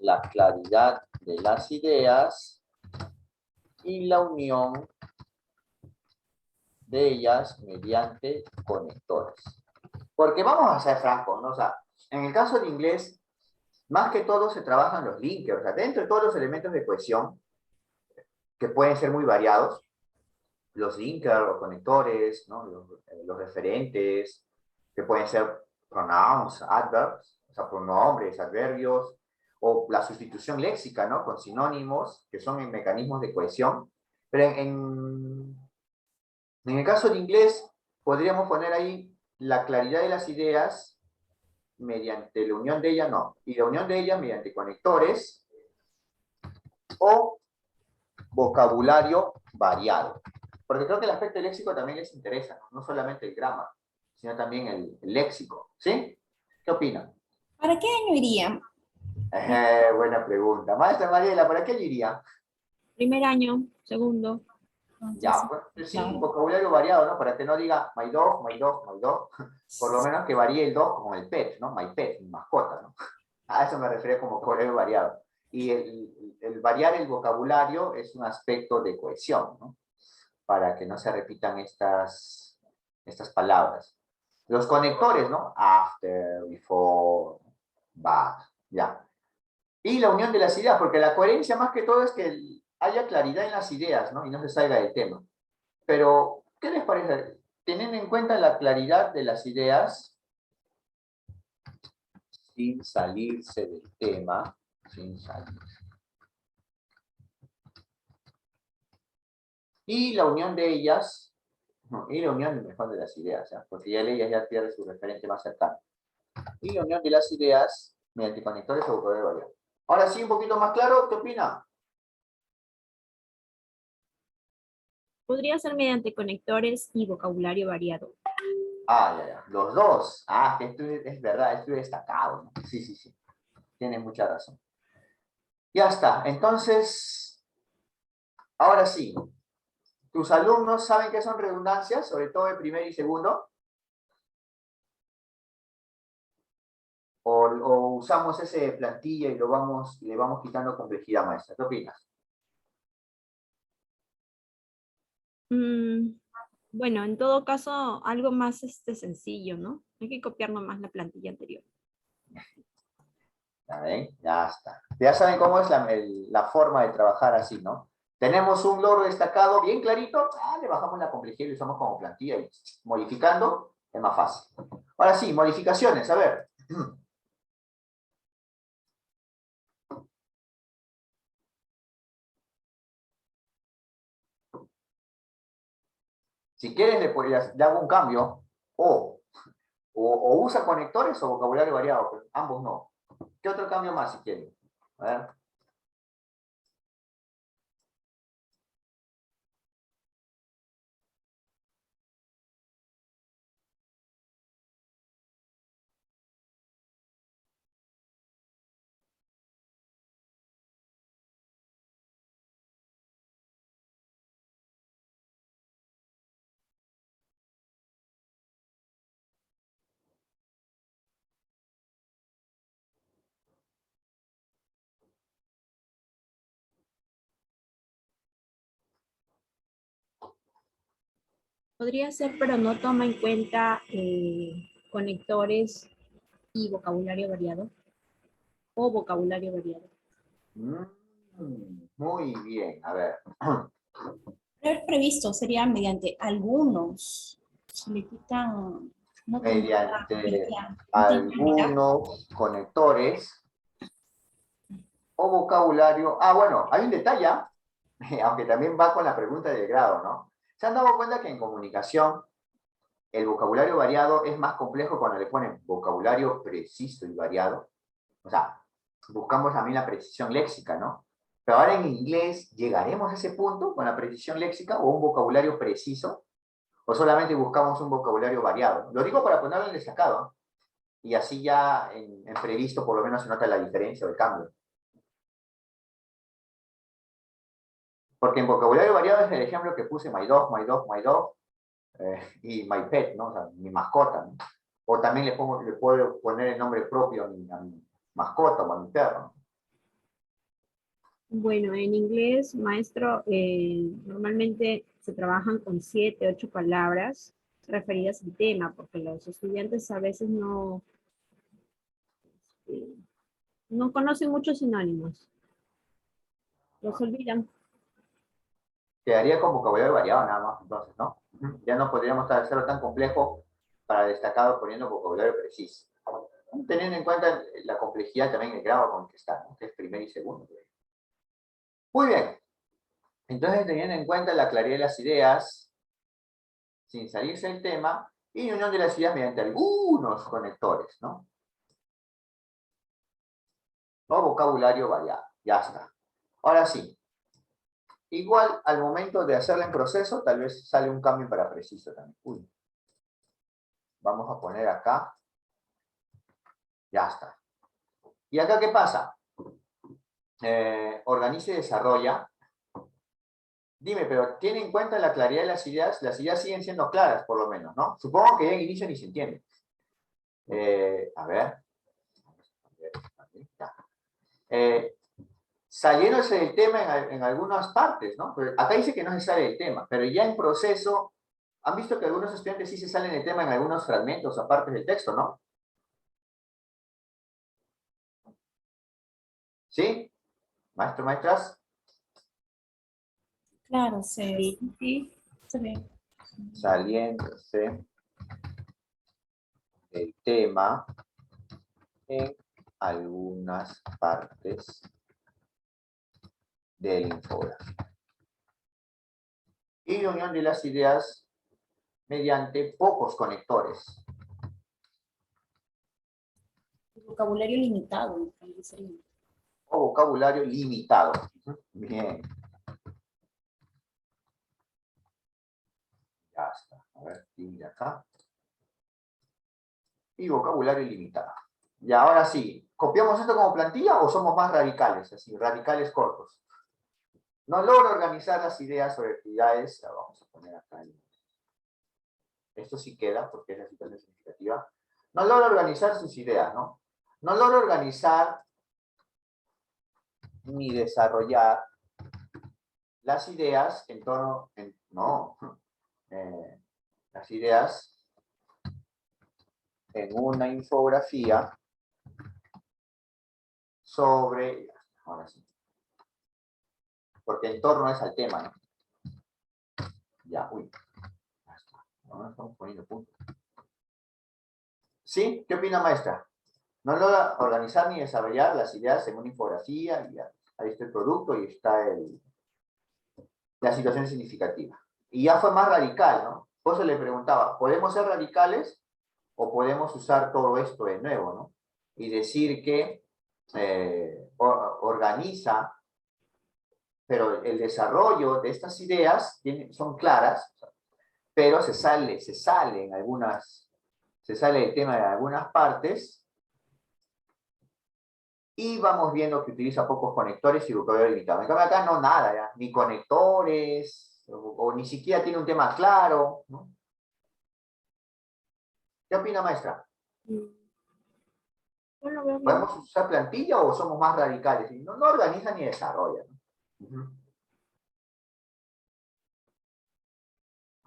la claridad de las ideas y la unión de ellas mediante conectores. Porque vamos a ser francos, ¿no? O sea, en el caso de inglés, más que todo se trabajan los linkers, o sea, dentro de todos los elementos de cohesión, que pueden ser muy variados, los linkers, los conectores, ¿no? Los referentes, que pueden ser pronouns, adverbs, o sea, pronombres, adverbios, o la sustitución léxica, ¿no? Con sinónimos, que son en mecanismos de cohesión. Pero en el caso de inglés, podríamos poner ahí la claridad de las ideas mediante la unión de ellas, no, y la unión de ellas mediante conectores o vocabulario variado. Porque creo que el aspecto del léxico también les interesa, no solamente el grammar, sino también el léxico. ¿Sí? ¿Qué opinan? ¿Para qué año iría? Buena pregunta. Maestra Mariela, ¿para qué diría? Primer año, segundo. Ya, Entonces, pues sí, claro. vocabulario variado, ¿no? Para que no diga my dog, my dog, my dog. Por lo menos que varíe el dog con el pet, ¿no? My pet, mi mascota, ¿no? A eso me refería como vocabulario variado. Y el variar el vocabulario es un aspecto de cohesión, ¿no? Para que no se repitan estas palabras. Los conectores, ¿no? After, before, but, ya. Y la unión de las ideas, porque la coherencia más que todo es que haya claridad en las ideas, ¿no? Y no se salga del tema. Pero, ¿qué les parece? Teniendo en cuenta la claridad de las ideas, sin salirse del tema, sin salirse. Y la unión de ellas, y la unión mejor de las ideas, ¿eh? Porque ya ellas ya pierde su referente más cercano. Y la unión de las ideas mediante conectores o vocabulario variado. Ahora sí, un poquito más claro, ¿qué opina? Podría ser mediante conectores y vocabulario variado. Ah, ya. Los dos. Ah, que esto es verdad, estoy destacado, ¿no? Sí, sí, sí. Tiene mucha razón. Ya está. Entonces, ahora sí. ¿Tus alumnos saben qué son redundancias, sobre todo el primer y segundo? ¿O usamos ese plantilla y le vamos quitando complejidad, maestra? ¿Qué opinas? Mm, bueno, en todo caso, algo más sencillo, ¿no? Hay que copiar nomás la plantilla anterior. ¿Ya ven? Ya está. Ya saben cómo es la forma de trabajar así, ¿no? Tenemos un logro destacado bien clarito, le bajamos la complejidad y lo usamos como plantilla y modificando es más fácil. Ahora sí, modificaciones, a ver. Si quieres, le hago un cambio. O usa conectores o vocabulario variado, pero ambos no. ¿Qué otro cambio más si quieren? A ver. Podría ser, pero no toma en cuenta conectores y vocabulario variado. O vocabulario variado. Muy bien, a ver. Haber previsto sería mediante algunos. Se le quitan, no tendría Mediante intencionalidad. algunos conectores o vocabulario. Ah, bueno, hay un detalle, aunque también va con la pregunta del grado, ¿no? ¿Se han dado cuenta que en comunicación el vocabulario variado es más complejo cuando le ponen vocabulario preciso y variado? O sea, buscamos también la precisión léxica, ¿no? Pero ahora en inglés, ¿llegaremos a ese punto con la precisión léxica o un vocabulario preciso? ¿O solamente buscamos un vocabulario variado? Lo digo para ponerlo en destacado, ¿no? Y así ya en previsto por lo menos se nota la diferencia o el cambio. Porque en vocabulario variado es el ejemplo que puse my dog, my dog, my dog, y my pet, ¿no? O sea, mi mascota, ¿no? O también le puedo poner el nombre propio a mi mascota o a mi perro, ¿no? Bueno, en inglés, maestro, normalmente se trabajan con 7, 8 palabras referidas al tema, porque los estudiantes a veces eh, no conocen muchos sinónimos. Los olvidan. Quedaría con vocabulario variado nada más, entonces, ¿no? Ya no podríamos hacerlo tan complejo para destacado poniendo vocabulario preciso. Teniendo en cuenta la complejidad también del grado con el que está, ¿no? Que es primero y segundo. Muy bien. Entonces, teniendo en cuenta la claridad de las ideas, sin salirse del tema, y unión de las ideas mediante algunos conectores, ¿no? O vocabulario variado. Ya está. Ahora sí. Igual, al momento de hacerla en proceso, tal vez sale un cambio para preciso también. Uy. Vamos a poner acá. Ya está. ¿Y acá qué pasa? Organiza y desarrolla. Dime, pero tiene en cuenta la claridad de las ideas siguen siendo claras, por lo menos, ¿no? Supongo que ya en inicio ni se entiende. A ver. Saliéndose del tema en algunas partes, ¿no? Pero acá dice que no se sale del tema, pero ya en proceso, han visto que algunos estudiantes sí se salen del tema en algunos fragmentos o partes del texto, ¿no? ¿Sí? Maestro, maestras. Claro, sí. Se ve. Saliéndose del tema en algunas partes del infografía. Y la unión de las ideas mediante pocos conectores. Vocabulario limitado. O vocabulario limitado. Bien. Ya está. A ver, mira acá. Y vocabulario limitado. Y ahora sí, ¿copiamos esto como plantilla o somos más radicales? Así, radicales cortos. No logro organizar las ideas sobre actividades. La vamos a poner acá. Esto sí queda porque es la situación significativa. No logro organizar sus ideas, ¿no? No logro organizar ni desarrollar las ideas en torno, las ideas en una infografía sobre, ahora sí, porque en torno es al tema, ¿no? Ya, uy, ya está, no estamos poniendo puntos. ¿Sí? ¿Qué opina, maestra? No logra organizar ni desarrollar las ideas en una infografía, y ya, ahí está el producto y está la situación significativa. Y ya fue más radical, ¿no? Por eso le preguntaba, ¿podemos ser radicales o podemos usar todo esto de nuevo, ¿no? Y decir que organiza, pero el desarrollo de estas ideas son claras, pero se sale en algunas, se sale del tema de algunas partes, y vamos viendo que utiliza pocos conectores y vocabulario limitado. En cambio acá no nada, ¿ya? Ni conectores, o ni siquiera tiene un tema claro, ¿no? ¿Qué opina, maestra? Bueno, veo bien. ¿Podemos usar plantilla o somos más radicales? No, no organiza ni desarrolla, ¿no?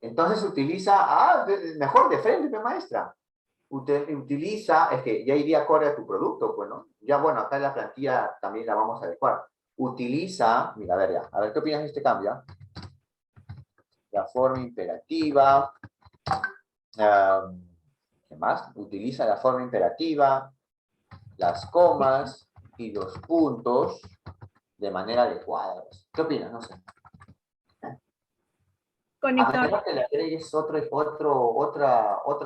Entonces utiliza, mejor de frente, maestra. Utiliza, es que ya iría acorde a tu producto, pues, ¿no? Ya, bueno, acá en la plantilla también la vamos a adecuar. Utiliza, mira, a ver ya, a ver, ¿qué opinas de este cambio? La forma imperativa. ¿Qué más? Utiliza la forma imperativa, las comas y los puntos de manera adecuada. ¿Qué opinas? No sé. A Conector. menos que le agregues otro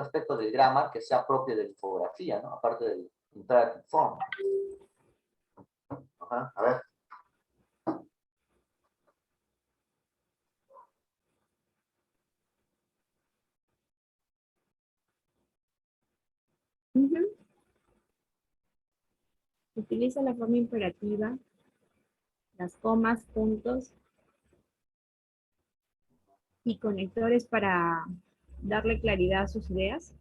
aspecto del grammar que sea propio de la infografía, ¿no? Aparte del imperative form. Ajá, a ver. Ujú. Utiliza la forma imperativa, las comas, puntos y conectores para darle claridad a sus ideas.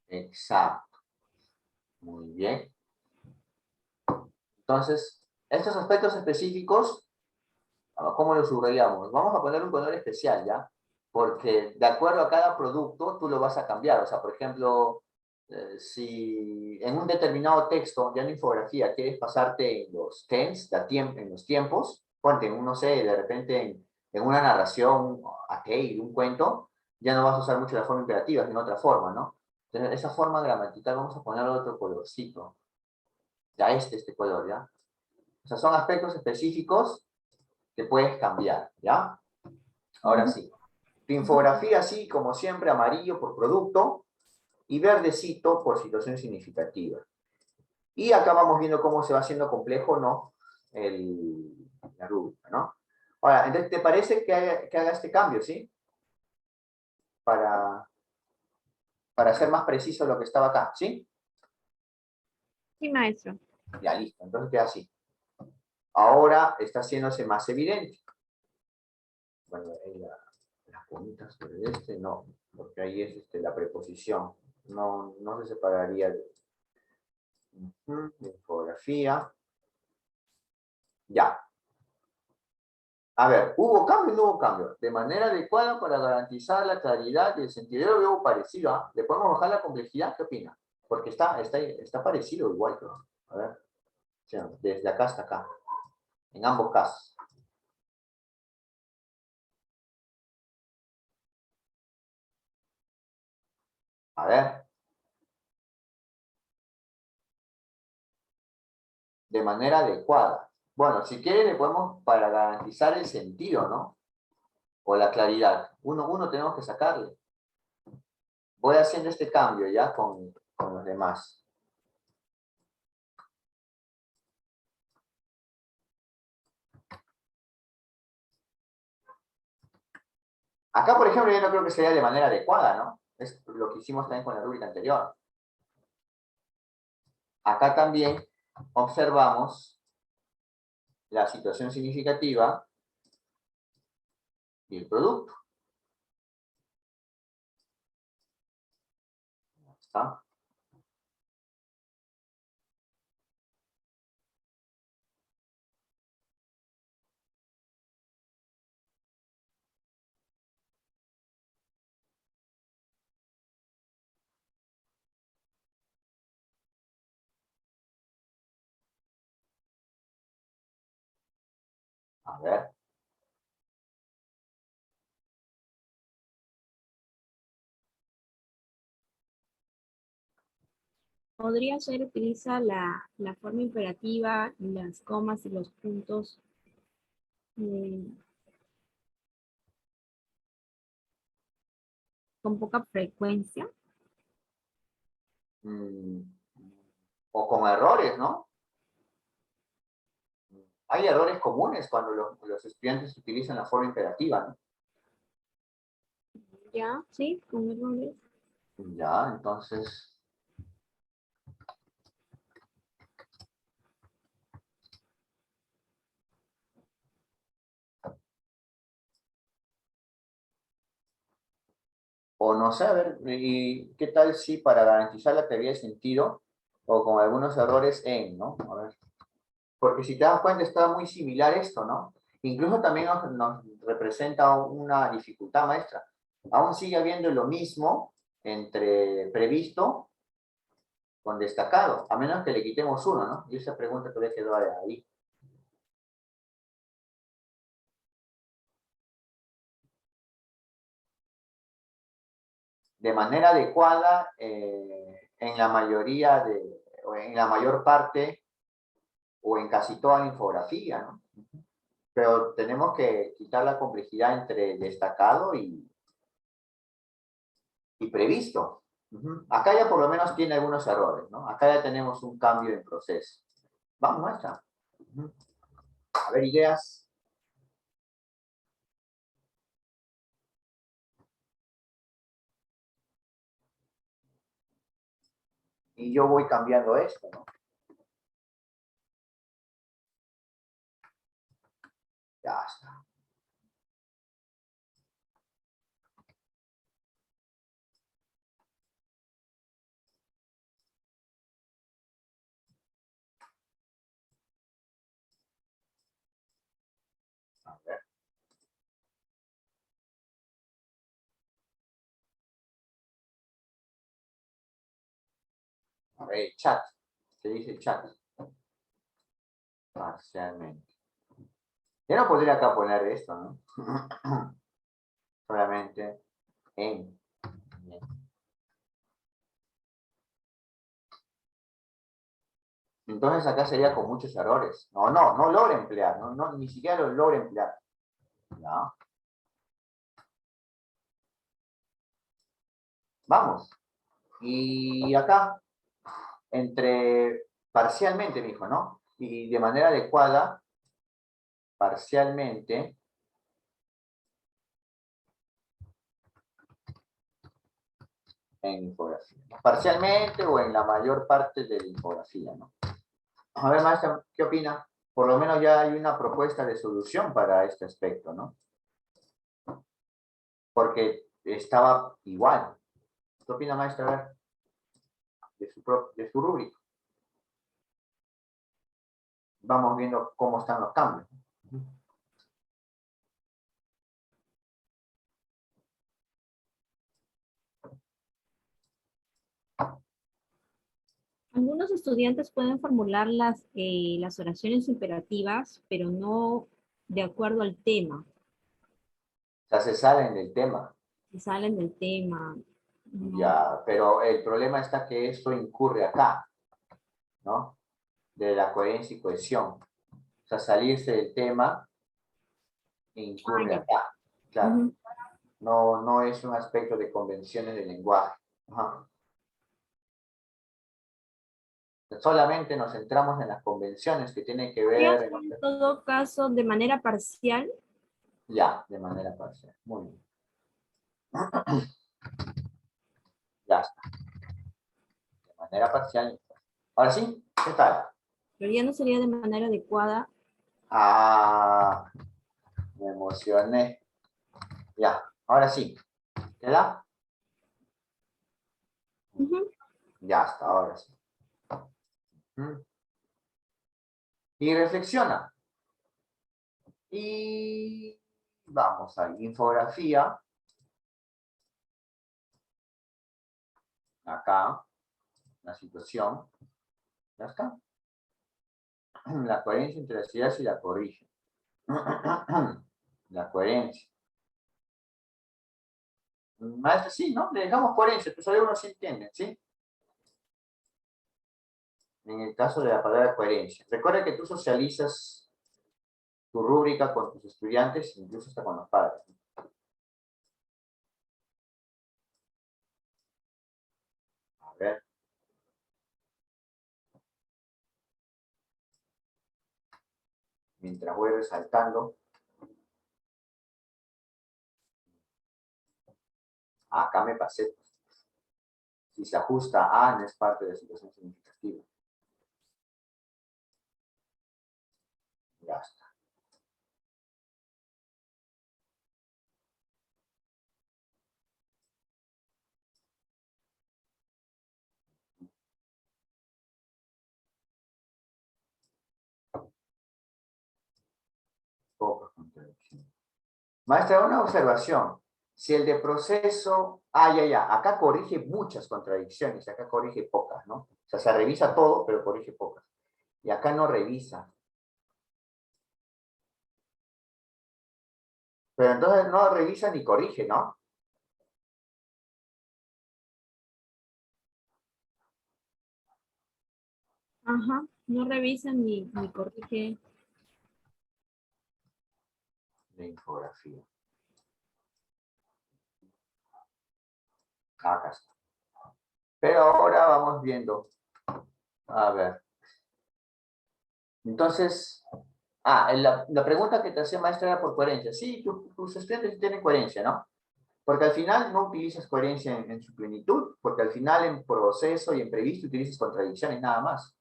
Exacto. Muy bien. Entonces, estos aspectos específicos, ¿cómo los subrayamos? Vamos a poner un color especial, ¿ya? Porque de acuerdo a cada producto, tú lo vas a cambiar. O sea, por ejemplo, si en un determinado texto, ya en infografía, quieres pasarte en los tense, en los tiempos, ponte en no sé, de repente en una narración, un cuento, ya no vas a usar mucho la forma imperativa, sino otra forma, ¿no? Entonces, esa forma gramatical vamos a poner otro colorcito. Ya este color, ¿ya? O sea, son aspectos específicos que puedes cambiar, ¿ya? Ahora sí. Tu infografía, sí, como siempre, amarillo por producto y verdecito por situación significativa. Y acá vamos viendo cómo se va haciendo complejo, ¿no? La rúbrica, ¿no? Ahora, entonces, ¿te parece que haga este cambio, sí? Para hacer más preciso lo que estaba acá, ¿sí? Sí, maestro. Ya, listo. Entonces queda así. Ahora está haciéndose más evidente. Bueno, ahí las puntas sobre no, porque ahí es la preposición. No se separaría de infografía. Ya. A ver, ¿hubo cambio o no hubo cambio? De manera adecuada para garantizar la claridad y el sentido. Yo lo veo parecido, ¿ah? ¿Le podemos bajar la complejidad? ¿Qué opina? Porque está parecido igual, creo. A ver. Sí, desde acá hasta acá. En ambos casos. A ver. De manera adecuada. Bueno, si quiere le podemos, para garantizar el sentido, ¿no? O la claridad. Uno tenemos que sacarle. Voy haciendo este cambio ya con los demás. Acá, por ejemplo, yo no creo que sea de manera adecuada, ¿no? Es lo que hicimos también con la rúbrica anterior. Acá también observamos la situación significativa y el producto. ¿Está? A ver. Podría ser, utiliza la forma imperativa, las comas y los puntos con poca frecuencia. O con errores, ¿no? Hay errores comunes cuando los estudiantes utilizan la forma imperativa, ¿no? Ya, sí, con errores. Ya, entonces... O no sé, a ver, ¿y qué tal si para garantizar la teoría de sentido, o con algunos errores ¿no? A ver. Porque si te das cuenta está muy similar esto, ¿no? Incluso también nos representa una dificultad, maestra. Aún sigue habiendo lo mismo entre previsto con destacado, a menos que le quitemos uno, ¿no? Y esa pregunta todavía quedó ahí. De manera adecuada, en la mayoría o en la mayor parte, o en casi toda la infografía, ¿no? Pero tenemos que quitar la complejidad entre destacado y previsto. Acá ya por lo menos tiene algunos errores, ¿no? Acá ya tenemos un cambio en proceso. Vamos, maestra. A ver, ideas. Y yo voy cambiando esto, ¿no? Ya está. A ver. A ver, chat. ¿Qué dice el chat? Parcialmente. Yo no podría acá poner esto, ¿no? Solamente en. Entonces acá sería con muchos errores. No logra emplear, ni siquiera lo logra emplear. ¿Ya? Vamos. Y acá, entre parcialmente, me dijo, ¿no? Y de manera adecuada, parcialmente, en infografía. Parcialmente o en la mayor parte de la infografía, ¿no? A ver, maestra, ¿qué opina? Por lo menos ya hay una propuesta de solución para este aspecto, ¿no? Porque estaba igual. ¿Qué opina, maestra? A ver, de su rúbrica. Vamos viendo cómo están los cambios. Algunos estudiantes pueden formular las oraciones imperativas, pero no de acuerdo al tema. O sea, se salen del tema. Se salen del tema. No. Ya, pero el problema está que esto incurre acá, ¿no? De la coherencia y cohesión. O sea, salirse del tema incurre acá. Claro. No es un aspecto de convenciones de lenguaje. Ajá. Solamente nos centramos en las convenciones que tienen que ver... En todo caso, de manera parcial. Ya, de manera parcial. Muy bien. Ya está. De manera parcial. Ahora sí, ¿qué tal? Pero ya no sería de manera adecuada. Ah, me emocioné. Ya, ahora sí. ¿Queda? Ya está, ahora sí. Y reflexiona. Y vamos a infografía. Acá, la situación. Ya está. La coherencia entre las ideas y la corrige. La coherencia. Maestro, sí, ¿no? Le dejamos coherencia, tus alumnos sí entienden, ¿sí? En el caso de la palabra coherencia. Recuerda que tú socializas tu rúbrica con tus estudiantes, incluso hasta con los padres. A ver. Mientras voy resaltando. Acá me pasé. Si se ajusta a, no es parte de la situación significativa. Ya está. Poco. contradicción. Maestra, una observación. Si el de proceso... ya. Acá corrige muchas contradicciones, acá corrige pocas, ¿no? O sea, se revisa todo, pero corrige pocas. Y acá no revisa. Pero entonces no revisa ni corrige, ¿no? Ajá, no revisan ni corrige. La infografía. Acá está. Pero ahora vamos viendo. A ver. Entonces, la pregunta que te hacía maestra era por coherencia. Sí, tus estudiantes tienen coherencia, ¿no? Porque al final no utilizas coherencia en su plenitud, porque al final en proceso y en previsto utilizas contradicciones nada más.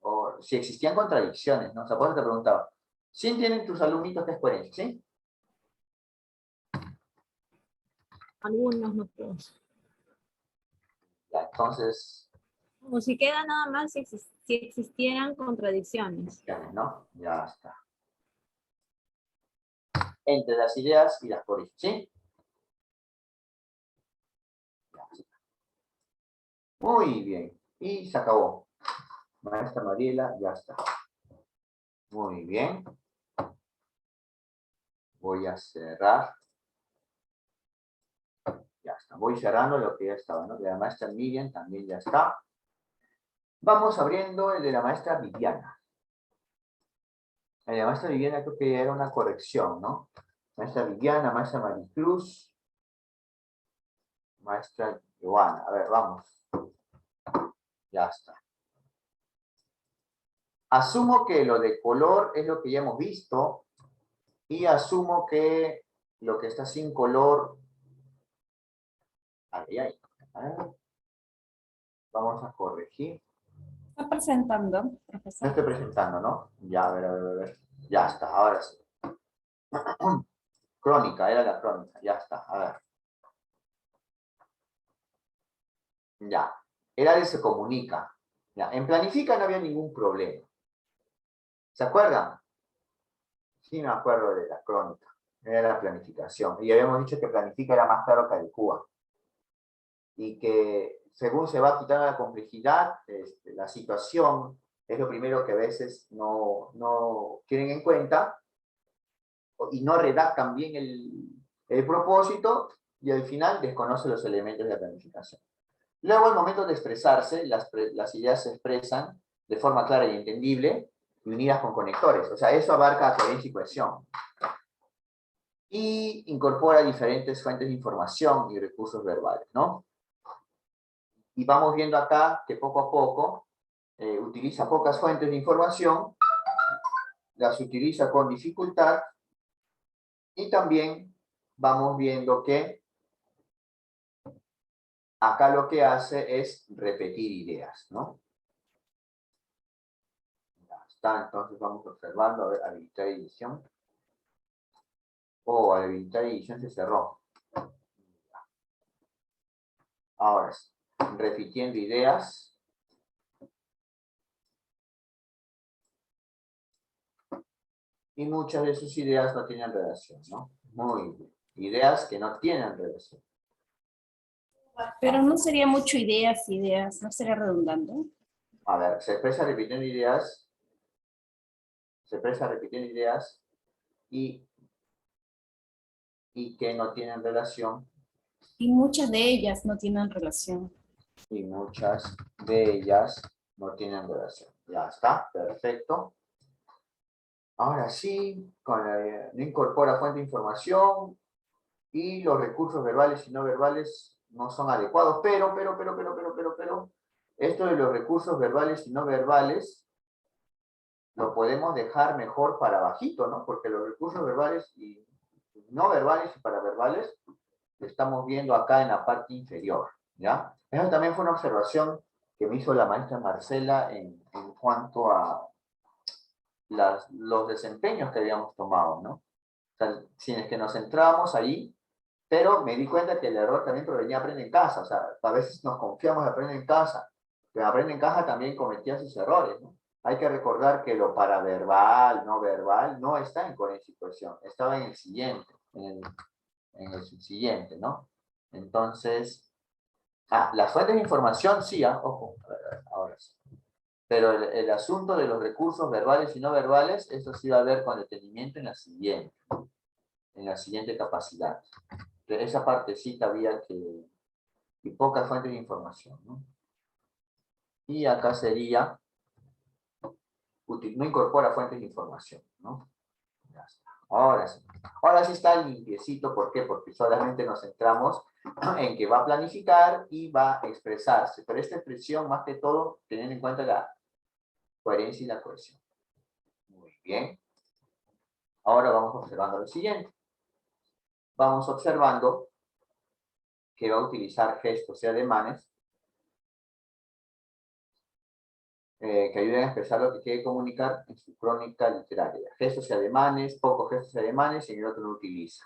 O si existían contradicciones, ¿no? O sea, por eso te preguntaba. ¿Sí entienden tus alumnitos qué es coherencia, sí? Algunos, no todos. Ya, entonces, O si queda nada más si existieran contradicciones. ¿no? Ya está. Entre las ideas y las corriges, ¿sí? Ya está. Muy bien. Y se acabó. Maestra Mariela, ya está. Muy bien. Voy a cerrar. Ya está. Voy cerrando lo que ya estaba, ¿no? De la maestra Miriam también ya está. Vamos abriendo el de la maestra Viviana. El de la maestra Viviana creo que era una corrección, ¿no? Maestra Viviana, maestra Maricruz, maestra Joana. A ver, vamos. Ya está. Asumo que lo de color es lo que ya hemos visto y asumo que lo que está sin color... Ay. Vamos a corregir. Está presentando, No profesor. estoy presentando, ¿no? Ya, a ver. Ya está, ahora sí. Crónica, era la crónica. Ya está, a ver. Ya. Era de se comunica. Ya. En planifica no había ningún problema. ¿Se acuerdan? Sí, me acuerdo de la crónica. Era la planificación. Y habíamos dicho que planifica era más claro que adecua. Y que según se va quitando la complejidad, la situación es lo primero que a veces no tienen en cuenta y no redactan bien el propósito y al final desconocen los elementos de la planificación. Luego, al momento de expresarse, las ideas se expresan de forma clara y entendible y unidas con conectores. O sea, eso abarca coherencia y cohesión. Y incorpora diferentes fuentes de información y recursos verbales, ¿no? Y vamos viendo acá que poco a poco utiliza pocas fuentes de información, las utiliza con dificultad y también vamos viendo que acá lo que hace es repetir ideas, ¿no? Ya está, entonces vamos observando, a ver, habilitar edición. Habilitar edición se cerró. Ahora sí, repitiendo ideas. Y muchas de sus ideas no tienen relación, ¿no? Muy bien. Ideas que no tienen relación. Pero no sería mucho ideas, no sería redundante. A ver, se expresa repitiendo ideas. Se expresa repitiendo ideas y que no tienen relación. Y muchas de ellas no tienen relación. Y muchas de ellas no tienen relación. Ya está, perfecto. Ahora sí, no incorpora fuente de información y los recursos verbales y no verbales no son adecuados, pero, esto de los recursos verbales y no verbales lo podemos dejar mejor para bajito, ¿no? Porque los recursos verbales y no verbales y paraverbales lo estamos viendo acá en la parte inferior, ¿ya? Eso también fue una observación que me hizo la maestra Marcela en cuanto a los desempeños que habíamos tomado, ¿no? O sea, si es que nos centrábamos ahí, pero me di cuenta que el error también provenía de Aprende en Casa, o sea, a veces nos confiamos de Aprende en Casa, pero Aprende en Casa también cometía sus errores, ¿no? Hay que recordar que lo paraverbal, no verbal, no está en coherencia y cohesión. Estaba en el siguiente, en el subsiguiente, ¿no? Entonces, las fuentes de información sí, ojo, ahora sí. Pero el asunto de los recursos verbales y no verbales, eso sí va a ver con detenimiento en la siguiente capacidad. Entonces, esa partecita había que, y pocas fuentes de información, ¿no? Y acá sería, no incorpora fuentes de información, ¿no? Ya está. Ahora sí está limpiecito, ¿por qué? Porque solamente nos centramos en que va a planificar y va a expresarse, pero esta expresión, más que todo, teniendo en cuenta la coherencia y la cohesión. Muy bien. Ahora vamos observando lo siguiente. Vamos observando que va a utilizar gestos y ademanes que ayuden a expresar lo que quiere comunicar en su crónica literaria. Gestos y ademanes, pocos gestos y ademanes, y en el otro no utiliza,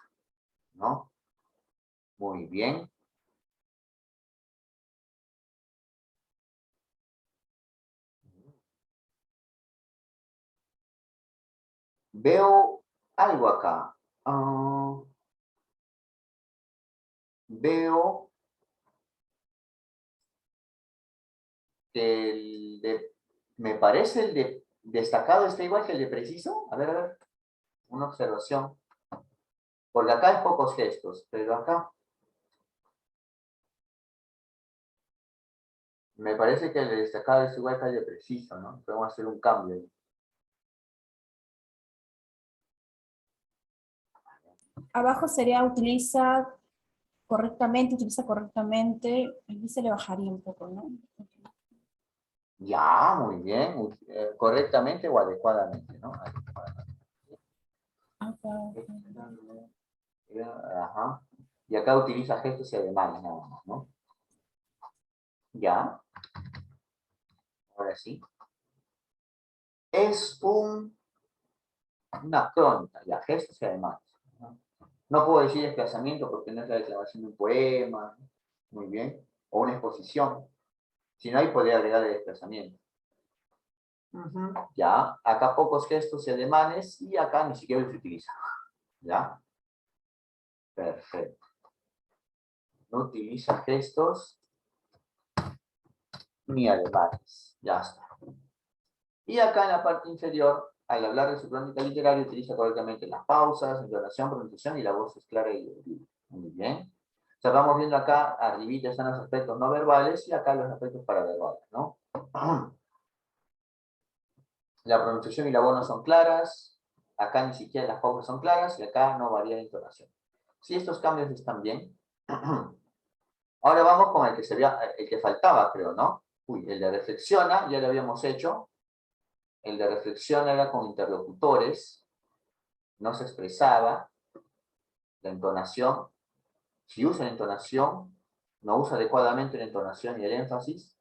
¿no? Muy bien. Veo algo acá. Veo que me parece el de destacado está igual que el de preciso. A ver, una observación. Porque acá hay pocos gestos, pero acá me parece que el de destacado es igual que el de preciso, ¿no? Podemos hacer un cambio ahí. Abajo sería utiliza correctamente, aquí se le bajaría un poco, ¿no? Ya, muy bien. Correctamente o adecuadamente, ¿no? Ajá. Y acá utiliza gestos y ademanes nada más, ¿no? Ya. Ahora sí. Es una crónica, ya, gestos y ademanes. No puedo decir desplazamiento porque no es la declamación de un poema, muy bien, o una exposición. Si no, ahí podría agregar el desplazamiento. Ya, acá pocos gestos y ademanes y acá ni siquiera se utiliza. ¿Ya? Perfecto. No utiliza gestos ni ademanes. Ya está. Y acá en la parte inferior, al hablar de su crónica literaria, utiliza correctamente las pausas, entonación, pronunciación y la voz es clara y audible. Muy bien. O sea, vamos viendo acá, arribita están los aspectos no verbales y acá los aspectos paraverbales, ¿no? La pronunciación y la voz no son claras, acá ni siquiera las pausas son claras y acá no varía la entonación. Si estos cambios están bien, ahora vamos con el que, el que faltaba, creo, ¿no? Uy, el de reflexiona, ya lo habíamos hecho. El de reflexiona era con interlocutores, no se expresaba, la entonación, si usa la entonación, no usa adecuadamente la entonación y el énfasis.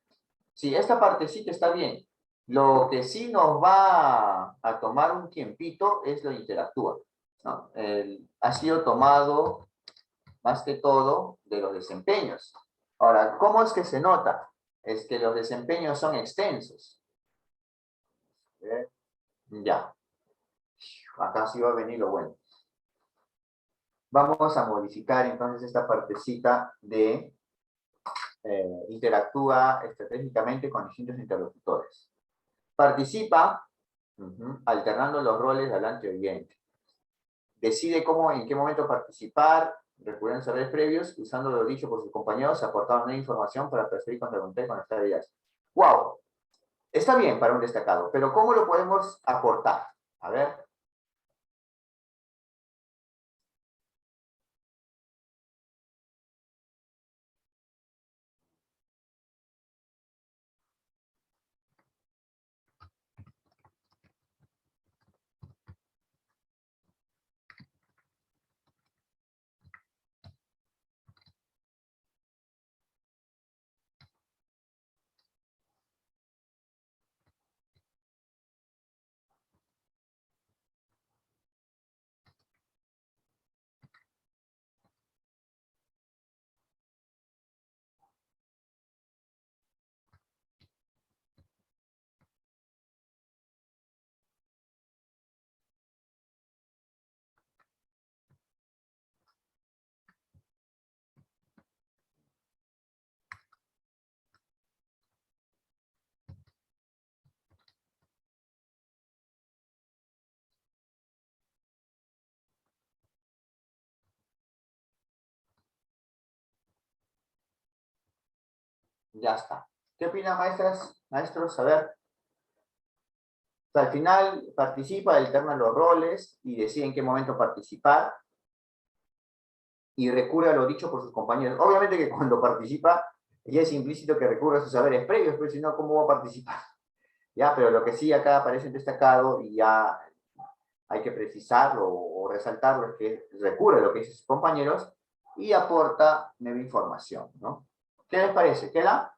Sí, esta partecita está bien. Lo que sí nos va a tomar un tiempito es lo interactúa, ¿no? Ha sido tomado más que todo de los desempeños. Ahora, ¿cómo es que se nota? Es que los desempeños son extensos. Ya, acá sí va a venir lo bueno. Vamos a modificar entonces esta partecita de interactúa estratégicamente con distintos interlocutores. Participa alternando los roles de hablante y oyente. Decide cómo, en qué momento participar, recurriendo a saberes previos, usando lo dicho por sus compañeros, aportando nueva información para perseguir, contrapuntar con las tareas. ¡Wow! Está bien para un destacado, pero ¿cómo lo podemos aportar? A ver. Ya está. ¿Qué opinan, maestras? Maestros, a ver. O sea, al final participa, alternan los roles y decide en qué momento participar y recurre a lo dicho por sus compañeros. Obviamente que cuando participa ya es implícito que recurre a sus saberes previos, pues si no, ¿cómo va a participar? Ya, pero lo que sí acá aparece en destacado y ya hay que precisarlo o resaltarlo es que recurre a lo que dicen sus compañeros y aporta nueva información, ¿no? ¿Qué les parece? ¿Queda?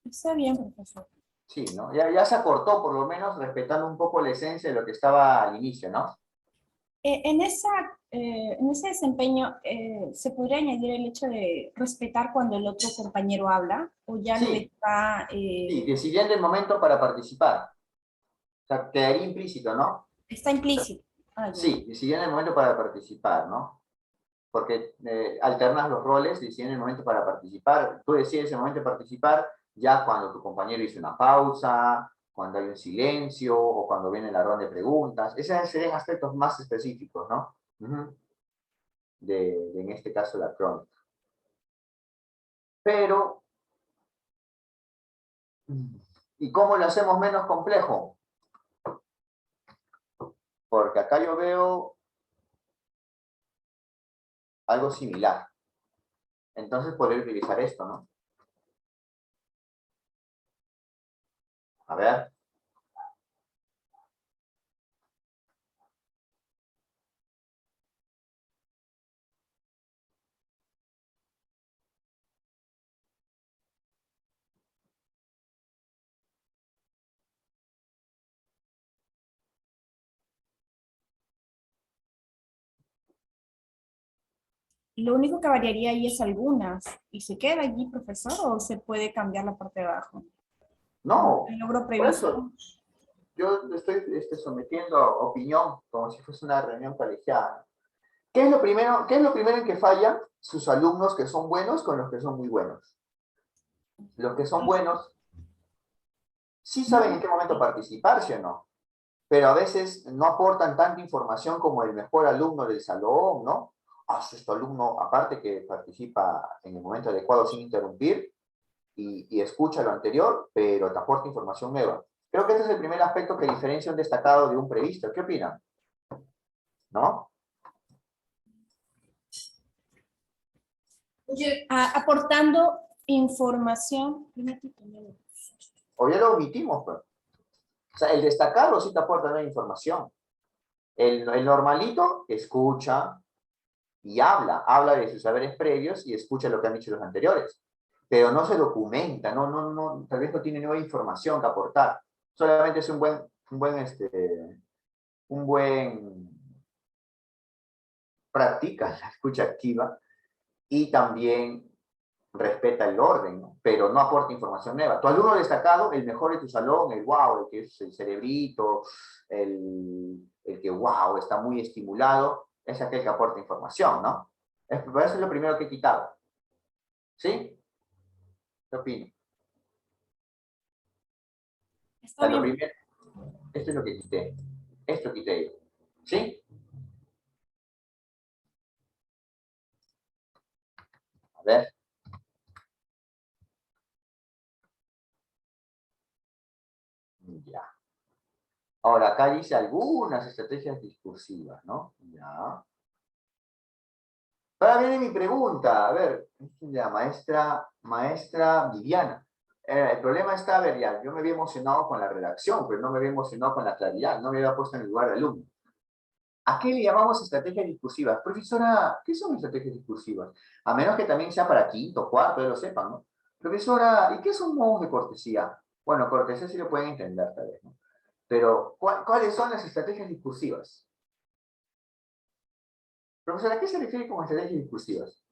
Está bien, profesor. Sí, ¿no? Ya se acortó, por lo menos, respetando un poco la esencia de lo que estaba al inicio, ¿no? En ese desempeño, ¿se podría añadir el hecho de respetar cuando el otro compañero habla? ¿O ya no Sí, está, sí, decidiendo el momento para participar. O sea, quedaría implícito, ¿no? está implícito? Ah, ya. Sí, decidiendo el momento para participar, ¿no? Porque alternas los roles, decidiendo el momento para participar. Tú decides el momento de participar ya cuando tu compañero hizo una pausa, cuando hay un silencio o cuando viene la ronda de preguntas. Esos serían aspectos más específicos, ¿no? En este caso, la crónica. Pero, ¿y cómo lo hacemos menos complejo? Porque acá yo veo algo similar. Entonces, poder utilizar esto, ¿no? A ver. Lo único que variaría ahí es algunas. ¿Y se queda allí, profesor, o se puede cambiar la parte de abajo? No, El logro por eso previsto. yo estoy sometiendo a opinión como si fuese una reunión colegiada. ¿Qué es lo primero en que fallan sus alumnos que son buenos con los que son muy buenos? Los que son buenos sí saben en qué momento participar, ¿sí o no? Pero a veces no aportan tanta información como el mejor alumno del salón, ¿no? Este alumno, aparte que participa en el momento adecuado sin interrumpir y escucha lo anterior, pero te aporta información nueva. Creo que este es el primer aspecto que diferencia un destacado de un previsto. ¿Qué opinan? ¿No? Aportando información. O ya lo omitimos, pues. O sea, el destacado sí te aporta nueva información. El normalito escucha y habla de sus saberes previos y escucha lo que han dicho los anteriores. Pero no se documenta, tal vez no tiene nueva información que aportar. Solamente es un buen practica la escucha activa y también respeta el orden, ¿no? Pero no aporta información nueva. Tu alumno destacado, el mejor de tu salón, el wow, el que es el cerebrito, el que wow, está muy estimulado, es aquel que aporta información, ¿no? Eso es lo primero que he quitado. ¿Sí? ¿Qué opino? O Está sea, lo bien. primero, esto es lo que quité. Esto quité yo. ¿Sí? A ver. Ya. Ahora, acá dice algunas estrategias discursivas, ¿no? Ya. Ahora viene mi pregunta, a ver, la maestra Viviana. El problema está, a ver, ya, yo me había emocionado con la redacción, pero no me había emocionado con la claridad, no me había puesto en el lugar del alumno. ¿A qué le llamamos estrategias discursivas? Profesora, ¿qué son estrategias discursivas? A menos que también sea para quinto, cuarto, ya lo sepan, ¿no? Profesora, ¿y qué son modos de cortesía? Bueno, cortesía sí lo pueden entender, tal vez, ¿no? Pero, ¿cuáles son las estrategias discursivas? Profesora, ¿a qué se refiere con estrategias discursivas?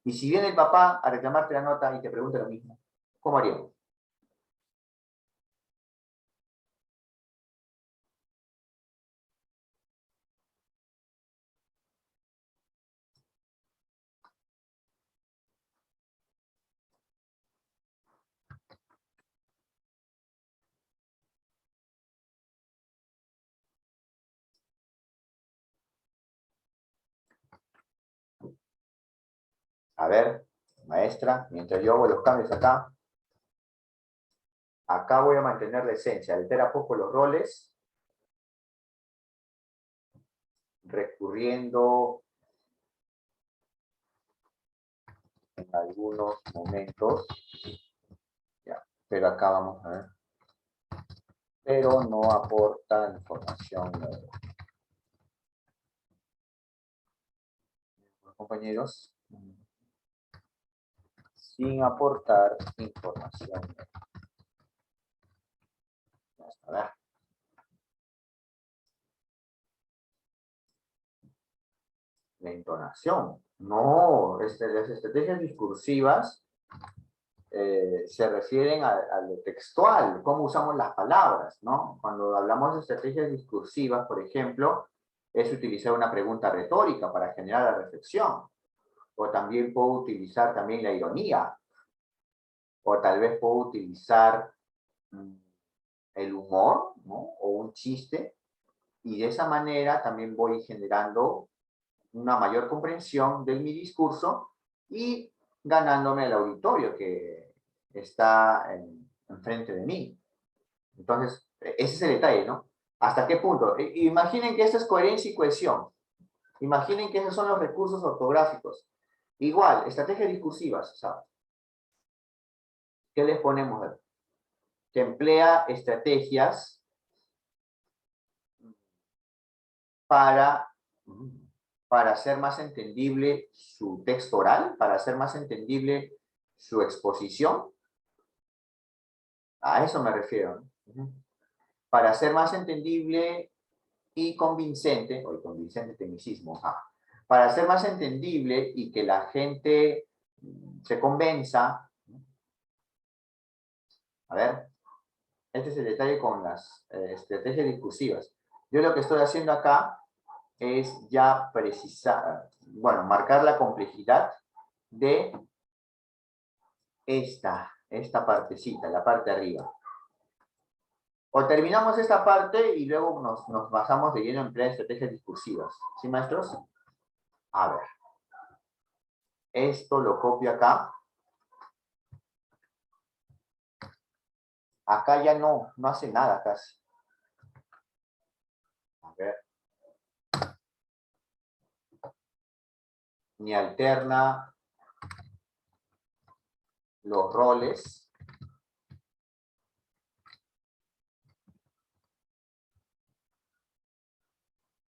Y si viene el papá a reclamarte la nota y te pregunta lo mismo, ¿cómo haríamos? A ver, maestra, mientras yo hago los cambios acá. Acá voy a mantener la esencia. Altera poco los roles. Recurriendo en algunos momentos. Ya, pero acá vamos a ver. Pero no aporta información nueva. Compañeros, sin aportar información nueva. Vamos a ver. La entonación. No, las estrategias discursivas se refieren a lo textual, cómo usamos las palabras, ¿no? Cuando hablamos de estrategias discursivas, por ejemplo, es utilizar una pregunta retórica para generar la reflexión. O también puedo utilizar también la ironía. O tal vez puedo utilizar el humor, ¿no? O un chiste. Y de esa manera también voy generando una mayor comprensión de mi discurso y ganándome el auditorio que está enfrente de mí. Entonces, ese es el detalle, ¿no? ¿Hasta qué punto? Imaginen que esto es coherencia y cohesión. Imaginen que esos son los recursos ortográficos. Igual, estrategias discursivas, ¿sabes? ¿Qué les ponemos? Que emplea estrategias para hacer más entendible su texto oral, para hacer más entendible su exposición. A eso me refiero, ¿no? Para hacer más entendible y convincente, o el convincente tecnicismo, para hacer más entendible y que la gente se convenza. A ver, este es el detalle con las estrategias discursivas. Yo lo que estoy haciendo acá es ya precisar, bueno, marcar la complejidad de esta partecita, la parte de arriba. O terminamos esta parte y luego nos basamos de lleno en emplear estrategias discursivas. ¿Sí, maestros? A ver. Esto lo copio acá. Acá ya no hace nada casi. A ver. Ni alterna los roles.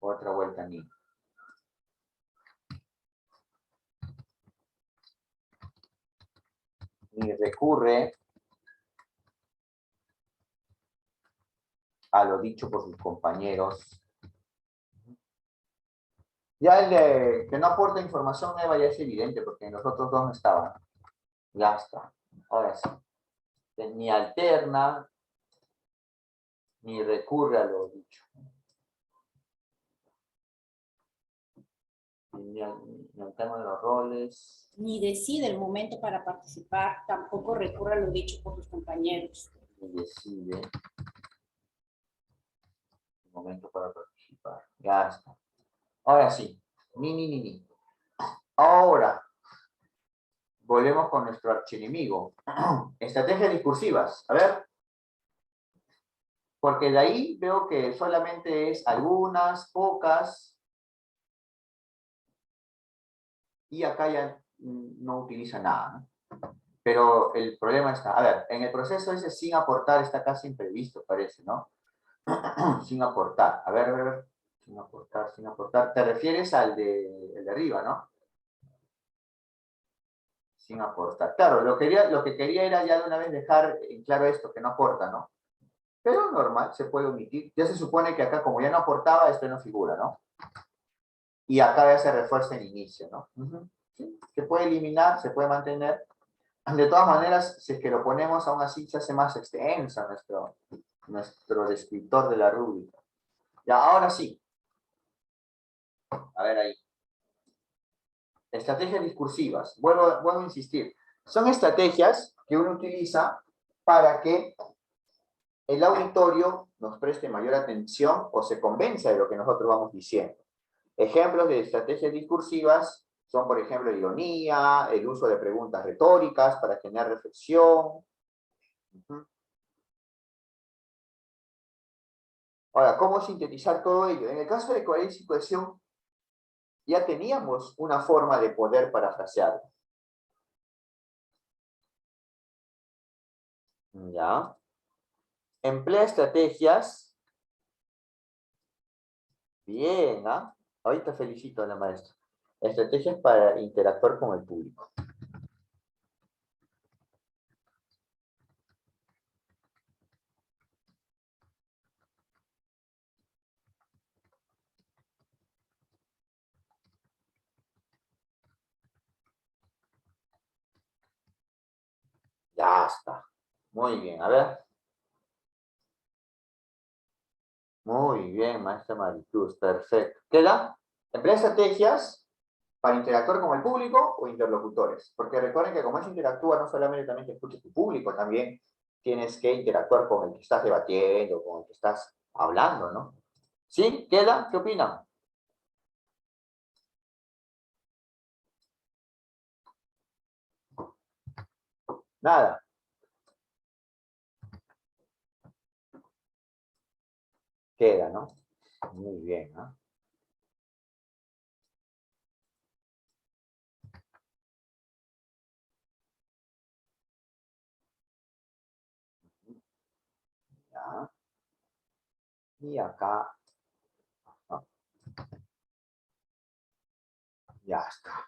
Otra vuelta ni. Ni recurre a lo dicho por sus compañeros. Ya el de que no aporta información nueva ya es evidente, porque en los otros dos no estaban. Ya está. Ahora sí. Ni alterna, ni recurre a lo dicho. Ni alterna los roles. Ni decide el momento para participar, tampoco recurre a lo dicho por sus compañeros. Ni decide el momento para participar. Ya está. Ahora sí. Ni. Ahora, volvemos con nuestro archienemigo. Estrategias discursivas. A ver. Porque de ahí veo que solamente es algunas, pocas. Y acá ya no utiliza nada, ¿no? Pero el problema está, a ver, en el proceso ese sin aportar está casi imprevisto, parece, ¿no? Sin aportar. A ver. Sin aportar. Te refieres al de arriba, ¿no? Sin aportar. Claro, lo que quería era ya de una vez dejar en claro esto, que no aporta, ¿no? Pero normal, se puede omitir. Ya se supone que acá, como ya no aportaba, esto no figura, ¿no? Y acá ya se refuerza en inicio, ¿no? ¿Sí? Se puede eliminar, se puede mantener. De todas maneras, si es que lo ponemos, aún así se hace más extensa nuestro descriptor de la rúbrica. Ya, ahora sí. A ver ahí. Estrategias discursivas. Vuelvo a insistir. Son estrategias que uno utiliza para que el auditorio nos preste mayor atención o se convenza de lo que nosotros vamos diciendo. Ejemplos de estrategias discursivas Son, por ejemplo, ironía, el uso de preguntas retóricas para generar reflexión. Ujú. Ahora, ¿cómo sintetizar todo ello? En el caso de coherencia y cohesión, ya teníamos una forma de poder parafrasear. ¿Ya? Emplea estrategias. Bien, ¿ah? Ahorita felicito a la maestra. Estrategias para interactuar con el público. Ya está. Muy bien, a ver. Muy bien, maestra Maricruz, perfecto. ¿Queda? Emplea estrategias para interactuar con el público o interlocutores. Porque recuerden que como es interactúa, no solamente también te escucha tu público, también tienes que interactuar con el que estás debatiendo, con el que estás hablando, ¿no? ¿Sí? ¿Queda? ¿Qué opinan? Nada. Queda, ¿no? Muy bien, ¿no? Ya. Y acá. Ah, ya está.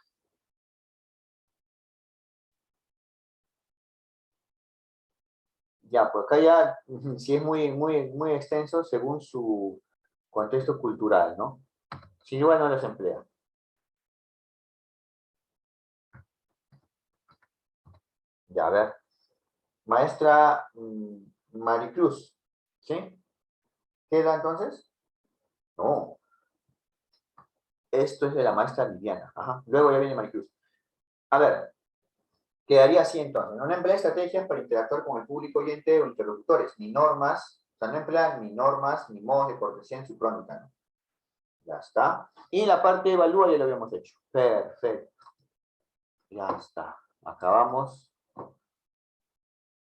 Ya, pues acá ya, sí es muy extenso según su contexto cultural, ¿no? Si igual no los emplea. Ya, a ver. Maestra Maricruz, ¿sí? ¿Queda entonces? No. Esto es de la maestra Viviana. Ajá. Luego ya viene Maricruz. A ver, quedaría así entonces. No emplea estrategias para interactuar con el público oyente o interlocutores, ni normas, o sea, no emplean ni normas, ni modos de cortesía en su crónica, ¿no? Ya está. Y la parte de evalúa ya lo habíamos hecho. Perfecto. Ya está. Acabamos.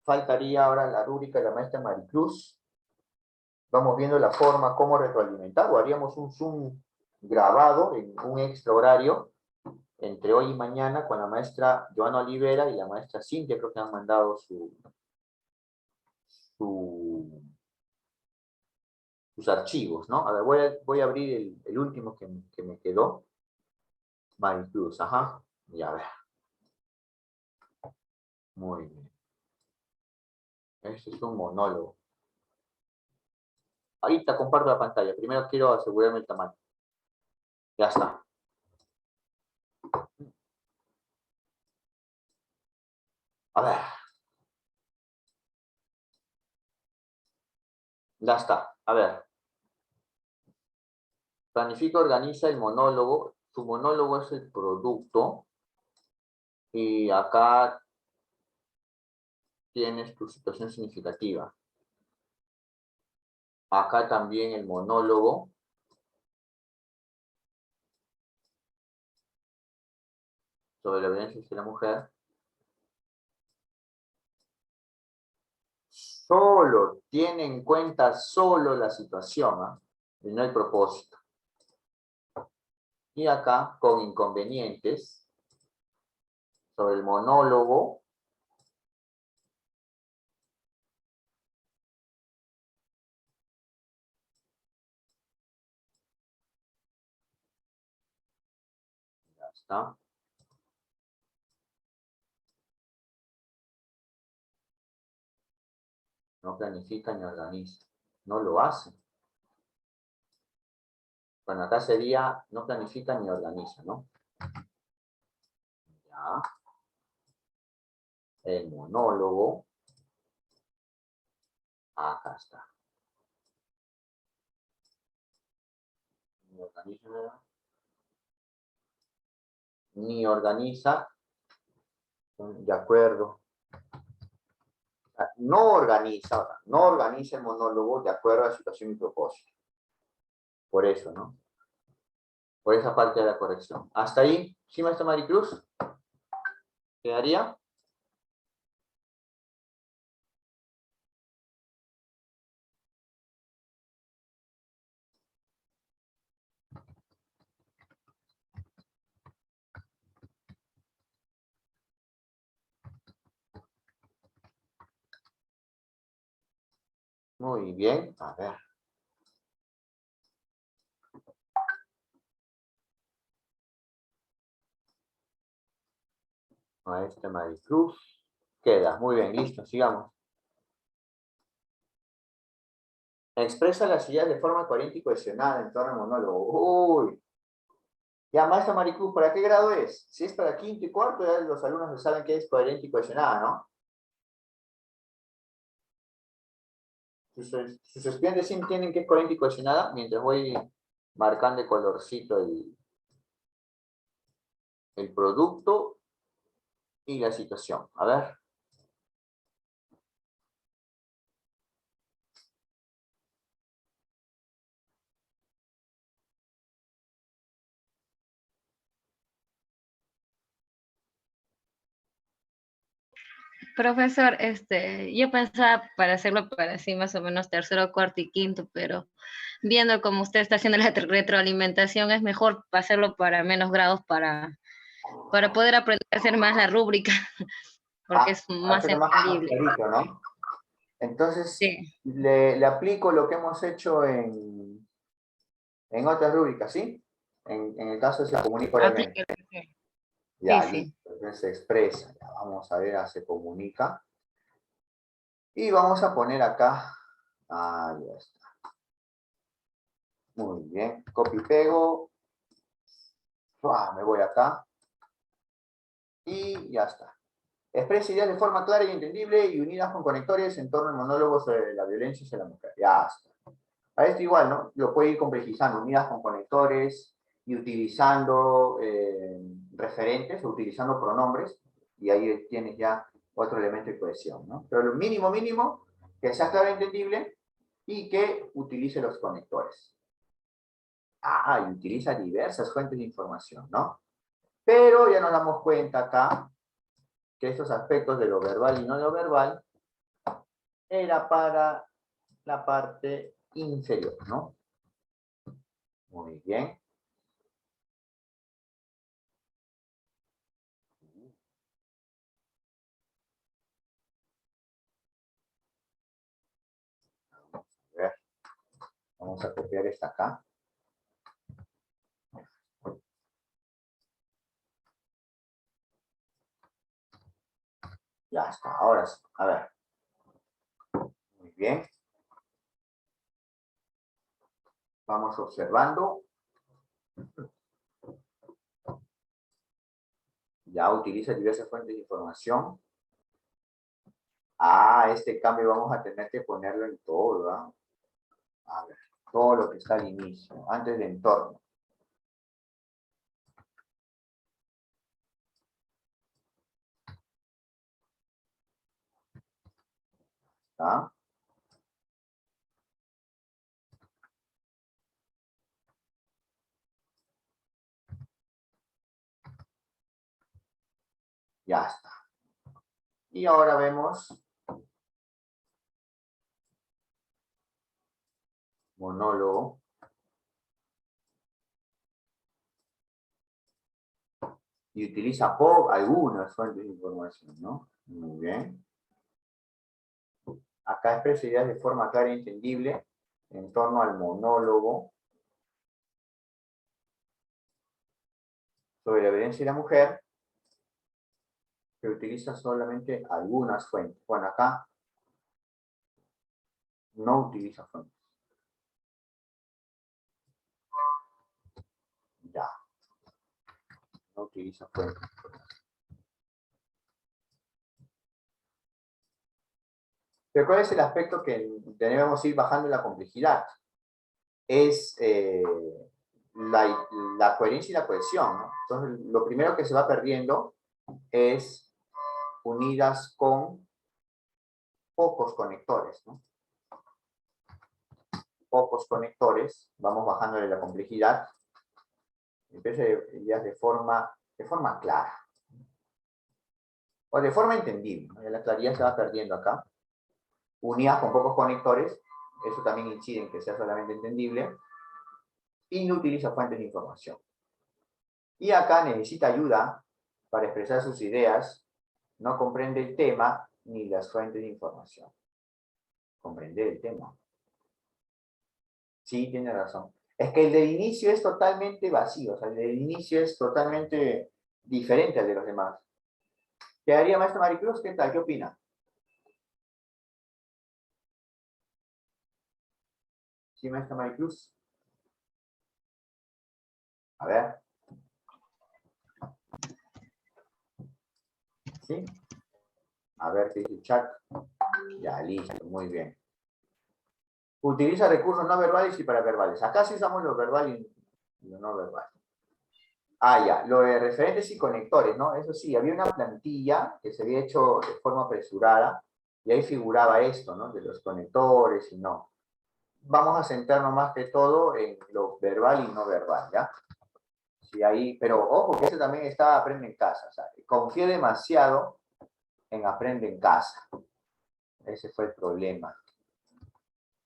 Faltaría ahora la rúbrica de la maestra Maricruz. Vamos viendo la forma, cómo retroalimentar, o haríamos un Zoom grabado en un extra horario entre hoy y mañana con la maestra Joana Olivera y la maestra Cintia, creo que han mandado su, sus archivos, ¿no? A ver, voy a abrir el último que me quedó. Maricruz, ajá. Y a ver. Muy bien. Este es un monólogo. Ahorita comparto la pantalla. Primero quiero asegurarme el tamaño. Ya está. A ver. Ya está. A ver. Planifica, organiza el monólogo. Tu monólogo es el producto. Y acá tienes tu situación significativa. Acá también el monólogo. Sobre la violencia hacia la mujer. Solo tiene en cuenta solo la situación, ¿eh? Y no el propósito. Y acá con inconvenientes sobre el monólogo. Ya está. No planifica ni organiza. No lo hace. Bueno, acá sería no planifica ni organiza, ¿no? Ya. El monólogo. Acá está. Ni organiza, ni organiza. De acuerdo. No organiza el monólogo de acuerdo a la situación y propósito. Por eso, ¿no? por esa parte de la corrección. ¿Hasta ahí? ¿Sí, maestra Maricruz? ¿Quedaría? Muy bien, a ver. Maestra Maricruz. Queda, muy bien, listo, sigamos. Expresa las ideas de forma coherente y cohesionada en torno al monólogo. Uy. Ya, maestra Maricruz, ¿para qué grado es? Si es para quinto y cuarto, ya los alumnos ya saben que es coherente y cohesionada, ¿no? Sus estudiantes sí entienden que es coherente y cohesionada, mientras voy marcando de colorcito el producto y la situación. A ver. Profesor, yo pensaba para hacerlo para así más o menos tercero, cuarto y quinto, pero viendo cómo usted está haciendo la retroalimentación, es mejor hacerlo para menos grados para poder aprender a hacer más la rúbrica, porque es más Hacerlo más entendible. clarito, ¿no? Entonces, Sí, le aplico lo que hemos hecho en otras rúbricas, ¿sí? En el caso se comunica oralmente. aplíquelo. Sí, Ya, sí. listo. Entonces se expresa. Ya, vamos a ver, se comunica. Y vamos a poner acá. Ah, ya está. Muy bien. Copy y pego. Me voy acá. Y ya está. Expresa ideas de forma clara y entendible y unidas con conectores en torno al monólogo sobre la violencia hacia la mujer. Ya está. A esto igual, ¿no? Lo puede ir complejizando, unidas con conectores y utilizando referentes o utilizando pronombres, y ahí tienes ya otro elemento de cohesión, ¿no? Pero lo mínimo, que sea claro y entendible y que utilice los conectores. Y utiliza diversas fuentes de información, ¿no? Pero ya nos damos cuenta acá que estos aspectos de lo verbal y no lo verbal era para la parte inferior, ¿no? Muy bien. A ver, vamos a copiar esta acá. Ya está, ahora sí. A ver. Muy bien. Vamos observando. Ya utiliza diversas fuentes de información. Este cambio vamos a tener que ponerlo en todo, ¿verdad? A ver, todo lo que está al inicio, antes de entorno. ¿Está? Ya está. Y ahora vemos monólogo. Y utiliza algunas fuentes de información, ¿no? Muy bien. Acá expresa ideas de forma clara y entendible en torno al monólogo sobre la violencia de la mujer, que utiliza solamente algunas fuentes. Bueno, acá no utiliza fuentes. Ya. No utiliza fuentes. Pero ¿cuál es el aspecto que debemos ir bajando en la complejidad? Es la coherencia y la cohesión, ¿no? Entonces, lo primero que se va perdiendo es unidas con pocos conectores, ¿no? Pocos conectores, vamos bajándole la complejidad. empiece ya de forma clara. O de forma entendible, ¿no? La claridad se va perdiendo acá. Unidas con pocos conectores, eso también incide en que sea solamente entendible. Y no utiliza fuentes de información. Y acá necesita ayuda para expresar sus ideas, no comprende el tema ni las fuentes de información. Comprender el tema. Sí, tiene razón. Es que el del inicio es totalmente vacío, o sea, el del inicio es totalmente diferente al de los demás. ¿Qué haría maestra Maricruz? ¿Qué tal? ¿Qué opina? ¿Sí, maestra Maricruz? A ver. ¿Sí? A ver qué dice el chat. Ya, listo, muy bien. Utiliza recursos no verbales y paraverbales. Acá sí usamos lo verbal y lo no verbal. Ah, ya, lo de referentes y conectores, ¿no? Eso sí, había una plantilla que se había hecho de forma apresurada y ahí figuraba esto, ¿no? De los conectores y no. Vamos a centrarnos más que todo en lo verbal y no verbal, ¿ya? Sí, ahí, pero ojo que eso también está aprende en casa. O sea, confié demasiado en aprende en casa. Ese fue el problema.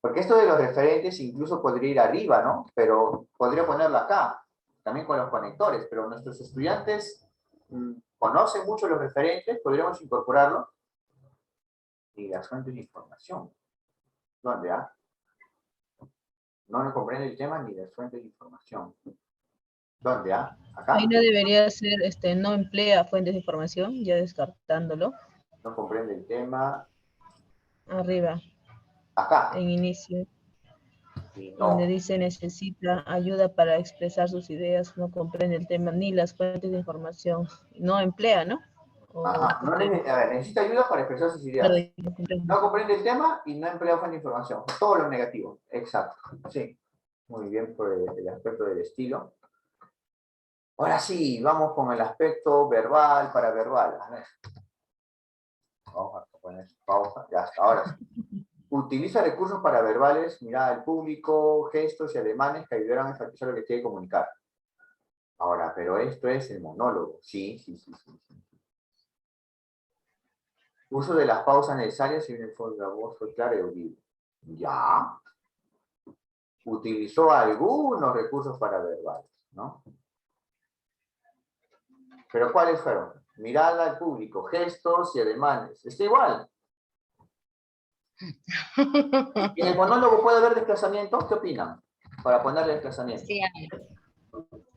Porque esto de los referentes incluso podría ir arriba, ¿no? Pero podría ponerlo acá, también con los conectores, pero nuestros estudiantes conocen mucho los referentes, podríamos incorporarlo. Y las fuentes de información. ¿Dónde? No comprende el tema ni las fuentes de información. ¿Dónde? Acá. Ahí no debería ser, no emplea fuentes de información, ya descartándolo. No comprende el tema. Arriba. Acá. En inicio. Y no. Donde dice necesita ayuda para expresar sus ideas, no comprende el tema ni las fuentes de información. No emplea, ¿no? Ajá. No, a ver, necesita ayuda para expresar sus ideas. No comprende el tema y no emplea fuente de información. Todo lo negativo. Exacto. Sí. Muy bien por el aspecto del estilo. Ahora sí, vamos con el aspecto verbal, paraverbal. A ver. Vamos a poner pausa. Ya hasta ahora sí. Utiliza recursos paraverbales, mirada al público, gestos y ademanes que ayudarán a enfatizar lo que quiere comunicar. Ahora, pero esto es el monólogo. Sí. Uso de las pausas necesarias y en el fondo la voz fue clara y audible. Ya. Utilizó algunos recursos paraverbales, ¿no? Pero ¿cuáles fueron? Mirada al público, gestos y ademanes. Está igual. ¿Y en el monólogo puede haber desplazamientos? ¿Qué opinan? Para ponerle desplazamiento. Sí, hay.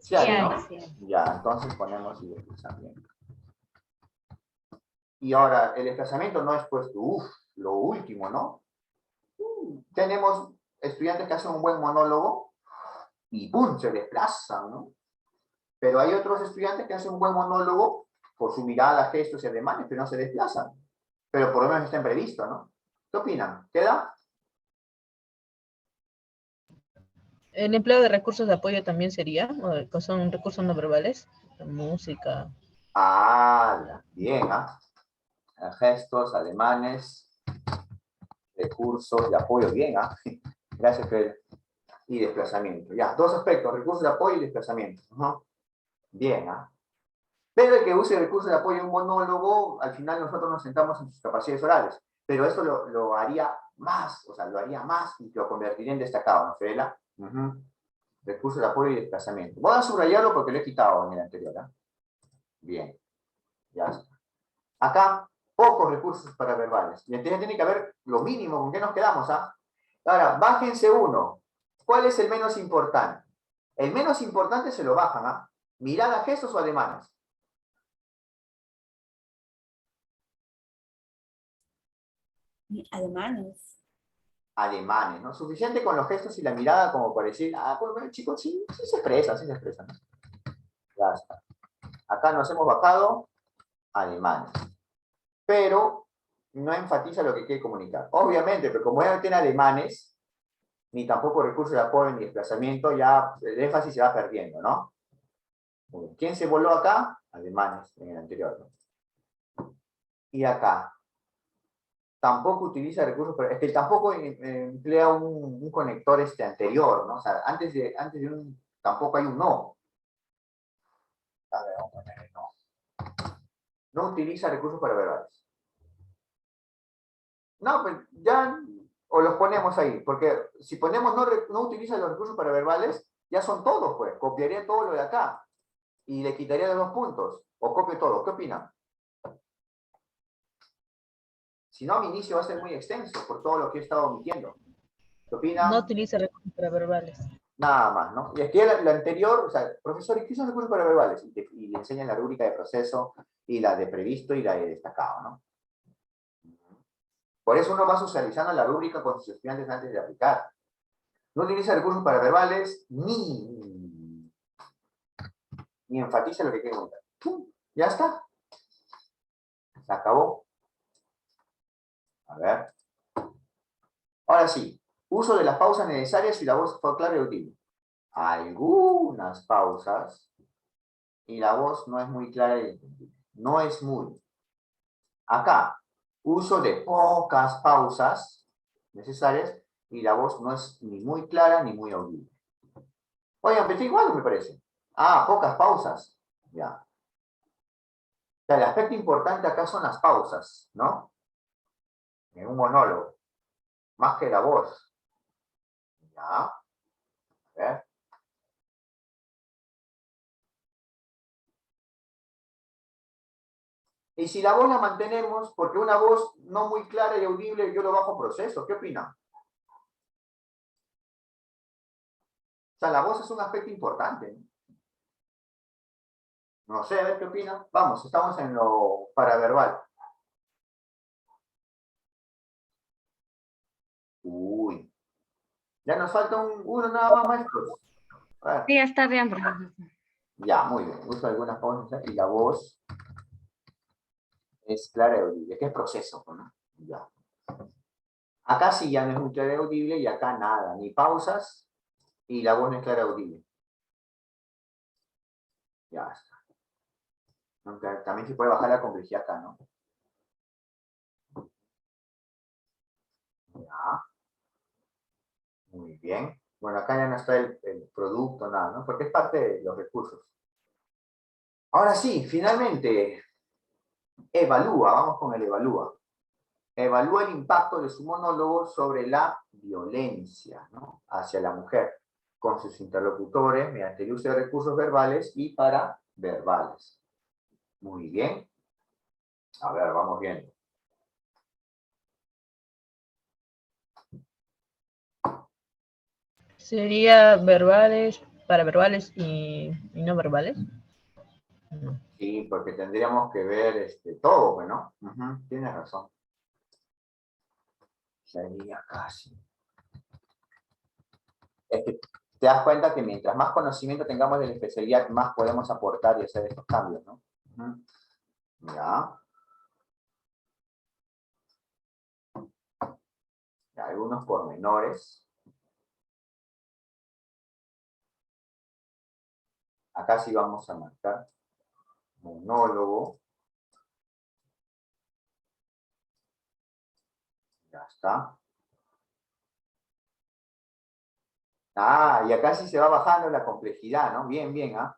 Sí hay, ¿no? Sí hay. Ya, entonces ponemos el desplazamiento. Y ahora, el desplazamiento no es puesto, lo último, ¿no? Tenemos estudiantes que hacen un buen monólogo y ¡pum! Se desplazan, ¿no? Pero hay otros estudiantes que hacen un buen monólogo por su mirada, gestos y ademanes, pero no se desplazan. Pero por lo menos están previstos, ¿no? ¿Qué opinan? ¿Queda? El empleo de recursos de apoyo también sería, o son recursos no verbales, música. Bien, gestos, ademanes, recursos de apoyo, bien, Gracias, Fred. Y desplazamiento. Ya, dos aspectos, recursos de apoyo y desplazamiento. Bien, Pero el que use recursos de apoyo en un monólogo, al final nosotros nos sentamos en sus capacidades orales. Pero esto lo haría más, o sea, lo haría más y lo convertiría en destacado, ¿no, Fela? Recursos de apoyo y desplazamiento. Voy a subrayarlo porque lo he quitado en el anterior, Bien. Ya está. Acá, pocos recursos paraverbales. Y entonces tiene que haber lo mínimo, ¿con qué nos quedamos? Ahora, bájense uno. ¿Cuál es el menos importante? El menos importante se lo bajan, mirada, gestos o ademanes. Ademanes, ¿no? Suficiente con los gestos y la mirada como para decir, bueno, chicos, sí se expresan, ¿no? Ya está. Acá nos hemos bajado ademanes. Pero no enfatiza lo que quiere comunicar. Obviamente, pero como ya tiene ademanes, ni tampoco recursos de apoyo ni desplazamiento, ya el énfasis se va perdiendo, ¿no? ¿Quién se voló acá? Ademanes en el anterior, ¿no? Y acá. Tampoco utiliza recursos, pero es que tampoco emplea un conector anterior, ¿no? O sea, antes de un tampoco hay un no. A ver, vamos a poner no. No utiliza recursos paraverbales. No, pues ya, o los ponemos ahí, porque si ponemos no utiliza los recursos paraverbales, ya son todos, pues. Copiaría todo lo de acá y le quitaría de 2 puntos, o copio todo. ¿Qué opinan? Si no, mi inicio va a ser muy extenso por todo lo que he estado omitiendo. ¿Qué opinan? No utiliza recursos paraverbales. Nada más, ¿no? Y aquí la anterior, o sea, profesor, ¿qué son recursos paraverbales? Y le enseñan la rúbrica de proceso, y la de previsto, y la de destacado, ¿no? Por eso uno va socializando la rúbrica con sus estudiantes antes de aplicar. No utiliza recursos paraverbales ni enfatiza lo que quiere contar. Ya está. Se acabó. A ver. Ahora sí. Uso de las pausas necesarias si la voz fue clara y audible. Algunas pausas y la voz no es muy clara y entendible. No es muy. Acá, uso de pocas pausas necesarias y la voz no es ni muy clara ni muy audible. Oigan, pero igual me parece. Ah, pocas pausas. Ya. O sea, el aspecto importante acá son las pausas, ¿no? En un monólogo. Más que la voz. Ya. A ver. Y si la voz la mantenemos, porque una voz no muy clara y audible, yo lo bajo a proceso. ¿Qué opinan? O sea, la voz es un aspecto importante, ¿no? No sé, a ver qué opinan. Vamos, estamos en lo paraverbal. Uy. Ya nos falta uno nada más, maestros. A ver. Sí, está bien, profesor. Ya, muy bien. Uso algunas pausas y la voz es clara y audible. ¿Qué proceso? ¿No? Ya. Acá sí ya no es muy clara y audible y acá nada. Ni pausas y la voz no es clara y audible. Ya está. Aunque también se puede bajar la complejidad acá, ¿no? Ya. Muy bien. Bueno, acá ya no está el producto, nada, ¿no? Porque es parte de los recursos. Ahora sí, finalmente, evalúa. Vamos con el evalúa. Evalúa el impacto de su monólogo sobre la violencia, ¿no? Hacia la mujer, con sus interlocutores, mediante el uso de recursos verbales y paraverbales. Muy bien. A ver, vamos viendo. ¿Sería verbales, paraverbales y no verbales? No. Sí, porque tendríamos que ver todo, ¿no? Tienes razón. Sería casi. Es que te das cuenta que mientras más conocimiento tengamos de la especialidad, más podemos aportar y hacer estos cambios, ¿no? Ya. Ya, algunos pormenores. Acá sí vamos a marcar monólogo. Ya está. Ah, y acá sí se va bajando la complejidad, ¿no? Bien, bien, ¿ah?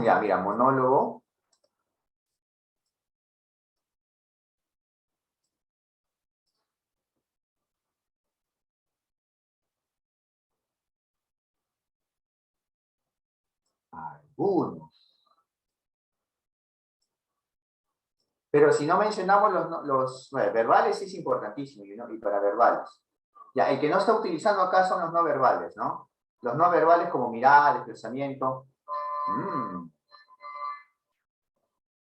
Ya, mira, monólogo. Algunos. Pero si no mencionamos los verbales, es importantísimo, y para verbales. Ya, el que no está utilizando acá son los no verbales, ¿no? Los no verbales como mirar, desplazamiento.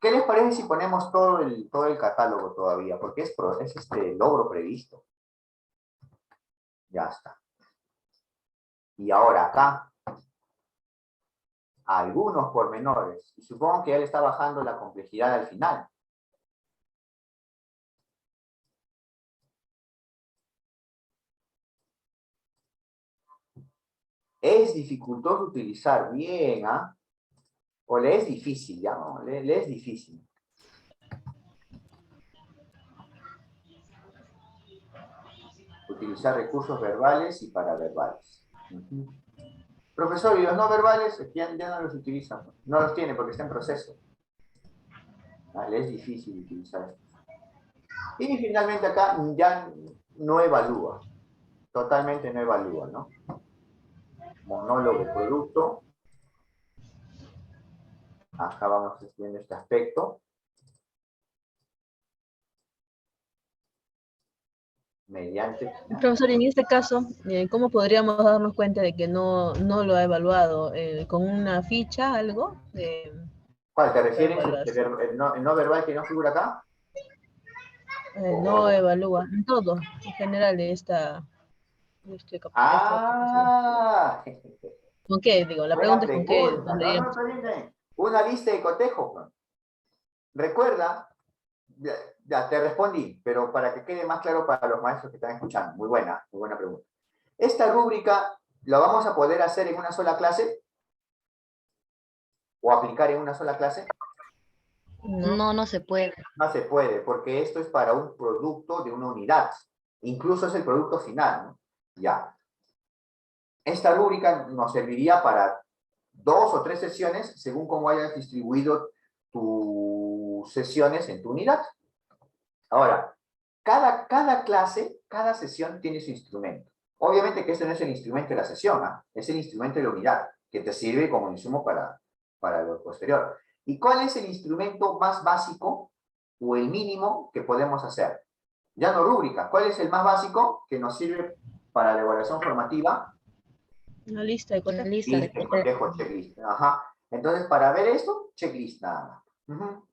¿Qué les parece si ponemos todo el catálogo todavía? Porque es logro previsto. Ya está. Y ahora acá, algunos pormenores. Y supongo que él está bajando la complejidad al final. Es dificultoso utilizar bien, ¿ah? O le es difícil, ya, ¿no? Le es difícil. Utilizar recursos verbales y paraverbales. Profesor, ¿y los no verbales? Ya no los utilizan. No los tiene porque está en proceso. Vale, es difícil utilizar esto. Y finalmente acá ya no evalúa. Totalmente no evalúa, ¿no? Monólogo producto. Acá vamos viendo este aspecto. Mediante. Profesor, en este caso, ¿cómo podríamos darnos cuenta de que no lo ha evaluado? ¿Con una ficha, algo? ¿Cuál te refieres? Evaluación. ¿El no verbal que no figura acá? No evalúa en todo, en general, de esta capacidad. Ah, ¿Con qué? Digo, la buena pregunta es con qué pregunta. podríamos. Está bien, está bien. Una lista de cotejo. Recuerda, ya te respondí, pero para que quede más claro para los maestros que están escuchando. Muy buena pregunta. Esta rúbrica, ¿la vamos a poder hacer en una sola clase? ¿O aplicar en una sola clase? No se puede. No se puede, porque esto es para un producto de una unidad. Incluso es el producto final, ¿no? Ya. Esta rúbrica nos serviría para 2 o 3 sesiones, según cómo hayas distribuido tus sesiones en tu unidad. Ahora, cada clase, cada sesión tiene su instrumento. Obviamente que este no es el instrumento de la sesión, ¿eh? Es el instrumento de la unidad, que te sirve como insumo para lo posterior. ¿Y cuál es el instrumento más básico o el mínimo que podemos hacer? Ya no rúbrica. ¿Cuál es el más básico que nos sirve para la evaluación formativa? Una lista de La cosas. lista de Cotejo, checklist. Ajá. Entonces, para ver esto, checklist nada más.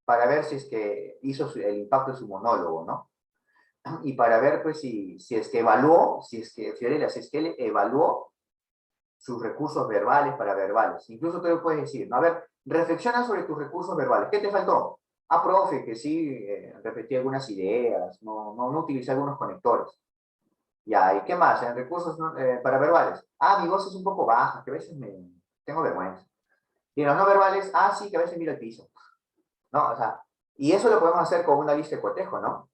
Para ver si es que hizo el impacto de su monólogo, ¿no? Y para ver, pues, si es que evaluó, Fiorella, si es que él evaluó sus recursos verbales para verbales. Incluso tú le puedes decir, ¿no? A ver, reflexiona sobre tus recursos verbales. ¿Qué te faltó? Ah, profe, que sí, repetí algunas ideas, no utilicé algunos conectores. Ya, ¿y qué más? En recursos para verbales. Ah, mi voz es un poco baja, que a veces tengo vergüenza. Y en los no verbales, ah, sí, que a veces miro el piso. ¿No? O sea, y eso lo podemos hacer con una lista de cotejo, ¿no?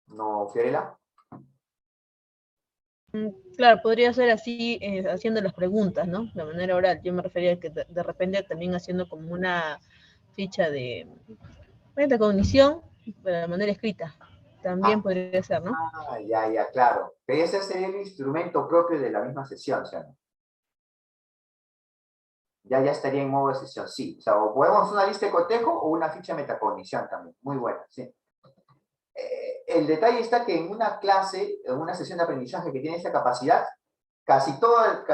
¿No, Fiorella? Claro, podría ser así, haciendo las preguntas, ¿no? De manera oral. Yo me refería a que de repente también haciendo como una ficha de cognición de manera escrita. También podría ser, ¿no? Ya, claro. Pero ese sería el instrumento propio de la misma sesión, ¿sí? Ya estaría en modo de sesión, sí. O sea, o podemos una lista de cotejo o una ficha de metacognición también. Muy buena, sí. El detalle está que en una clase, en una sesión de aprendizaje que tiene esta capacidad, casi todas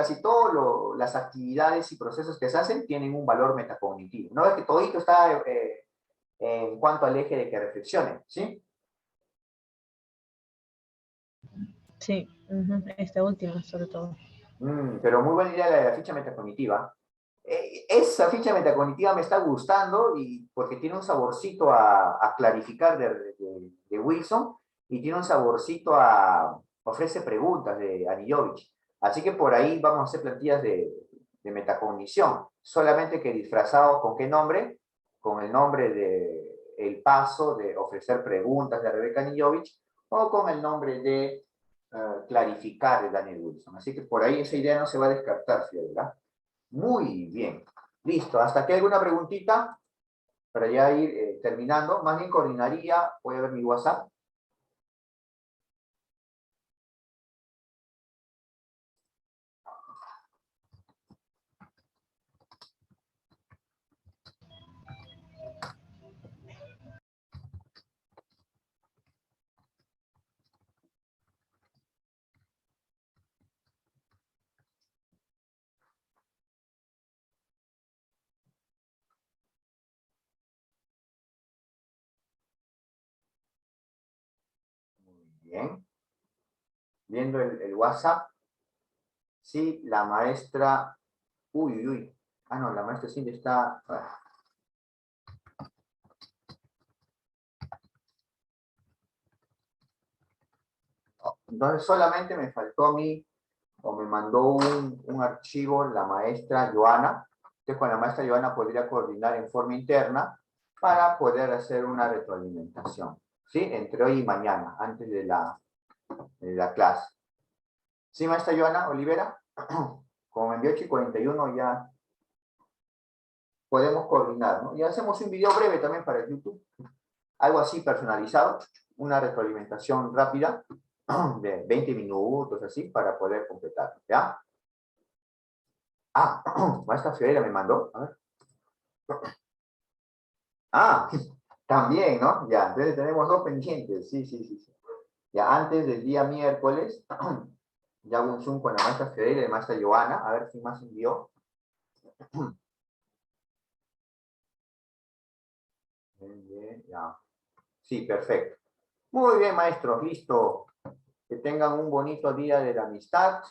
las actividades y procesos que se hacen tienen un valor metacognitivo. No es que todito está en cuanto al eje de que reflexionen, ¿sí? Sí, esta última sobre todo. Pero muy buena idea la de la ficha metacognitiva. Esa ficha metacognitiva me está gustando porque tiene un saborcito a clarificar de Wilson y tiene un saborcito ofrece preguntas de Anillovich. Así que por ahí vamos a hacer plantillas de metacognición, solamente que disfrazados con qué nombre, con el nombre de el paso de ofrecer preguntas de Rebeca Anillovich o con el nombre de clarificar de Daniel Wilson. Así que por ahí esa idea no se va a descartar, ¿verdad? Muy bien. Listo. ¿Hasta aquí alguna preguntita? Para ya ir terminando. Más bien coordinaría. Voy a ver mi WhatsApp. Muy bien. Viendo el WhatsApp. Sí, la maestra... Uy. Ah, no, la maestra Cindy está... Entonces solamente me faltó a mí, o me mandó un archivo la maestra Joana. Entonces con la maestra Joana podría coordinar en forma interna para poder hacer una retroalimentación, ¿sí? Entre hoy y mañana, antes de la clase. ¿Sí, maestra Joana Olivera? como me envió 8:41 ya podemos coordinar, ¿no? Y hacemos un video breve también para el YouTube. Algo así personalizado, una retroalimentación rápida de 20 minutos, así, para poder completar, ¿ya? Ah, maestra Fiorella me mandó, a ver. Ah, también, ¿no? Ya, entonces tenemos 2 pendientes, sí. Ya, antes del día miércoles, ya hago un Zoom con la maestra Fiorella y la maestra Joana, a ver si más envió. Bien, ya. Sí, perfecto. Muy bien, maestros, listo. Que tengan un bonito día de la amistad,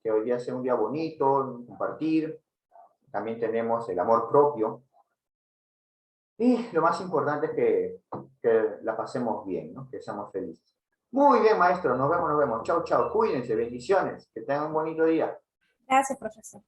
que hoy día sea un día bonito, compartir. También tenemos el amor propio. Y lo más importante es que la pasemos bien, ¿no? Que seamos felices. Muy bien, maestros, nos vemos. Chau, chau. Cuídense, bendiciones. Que tengan un bonito día. Gracias, profesor.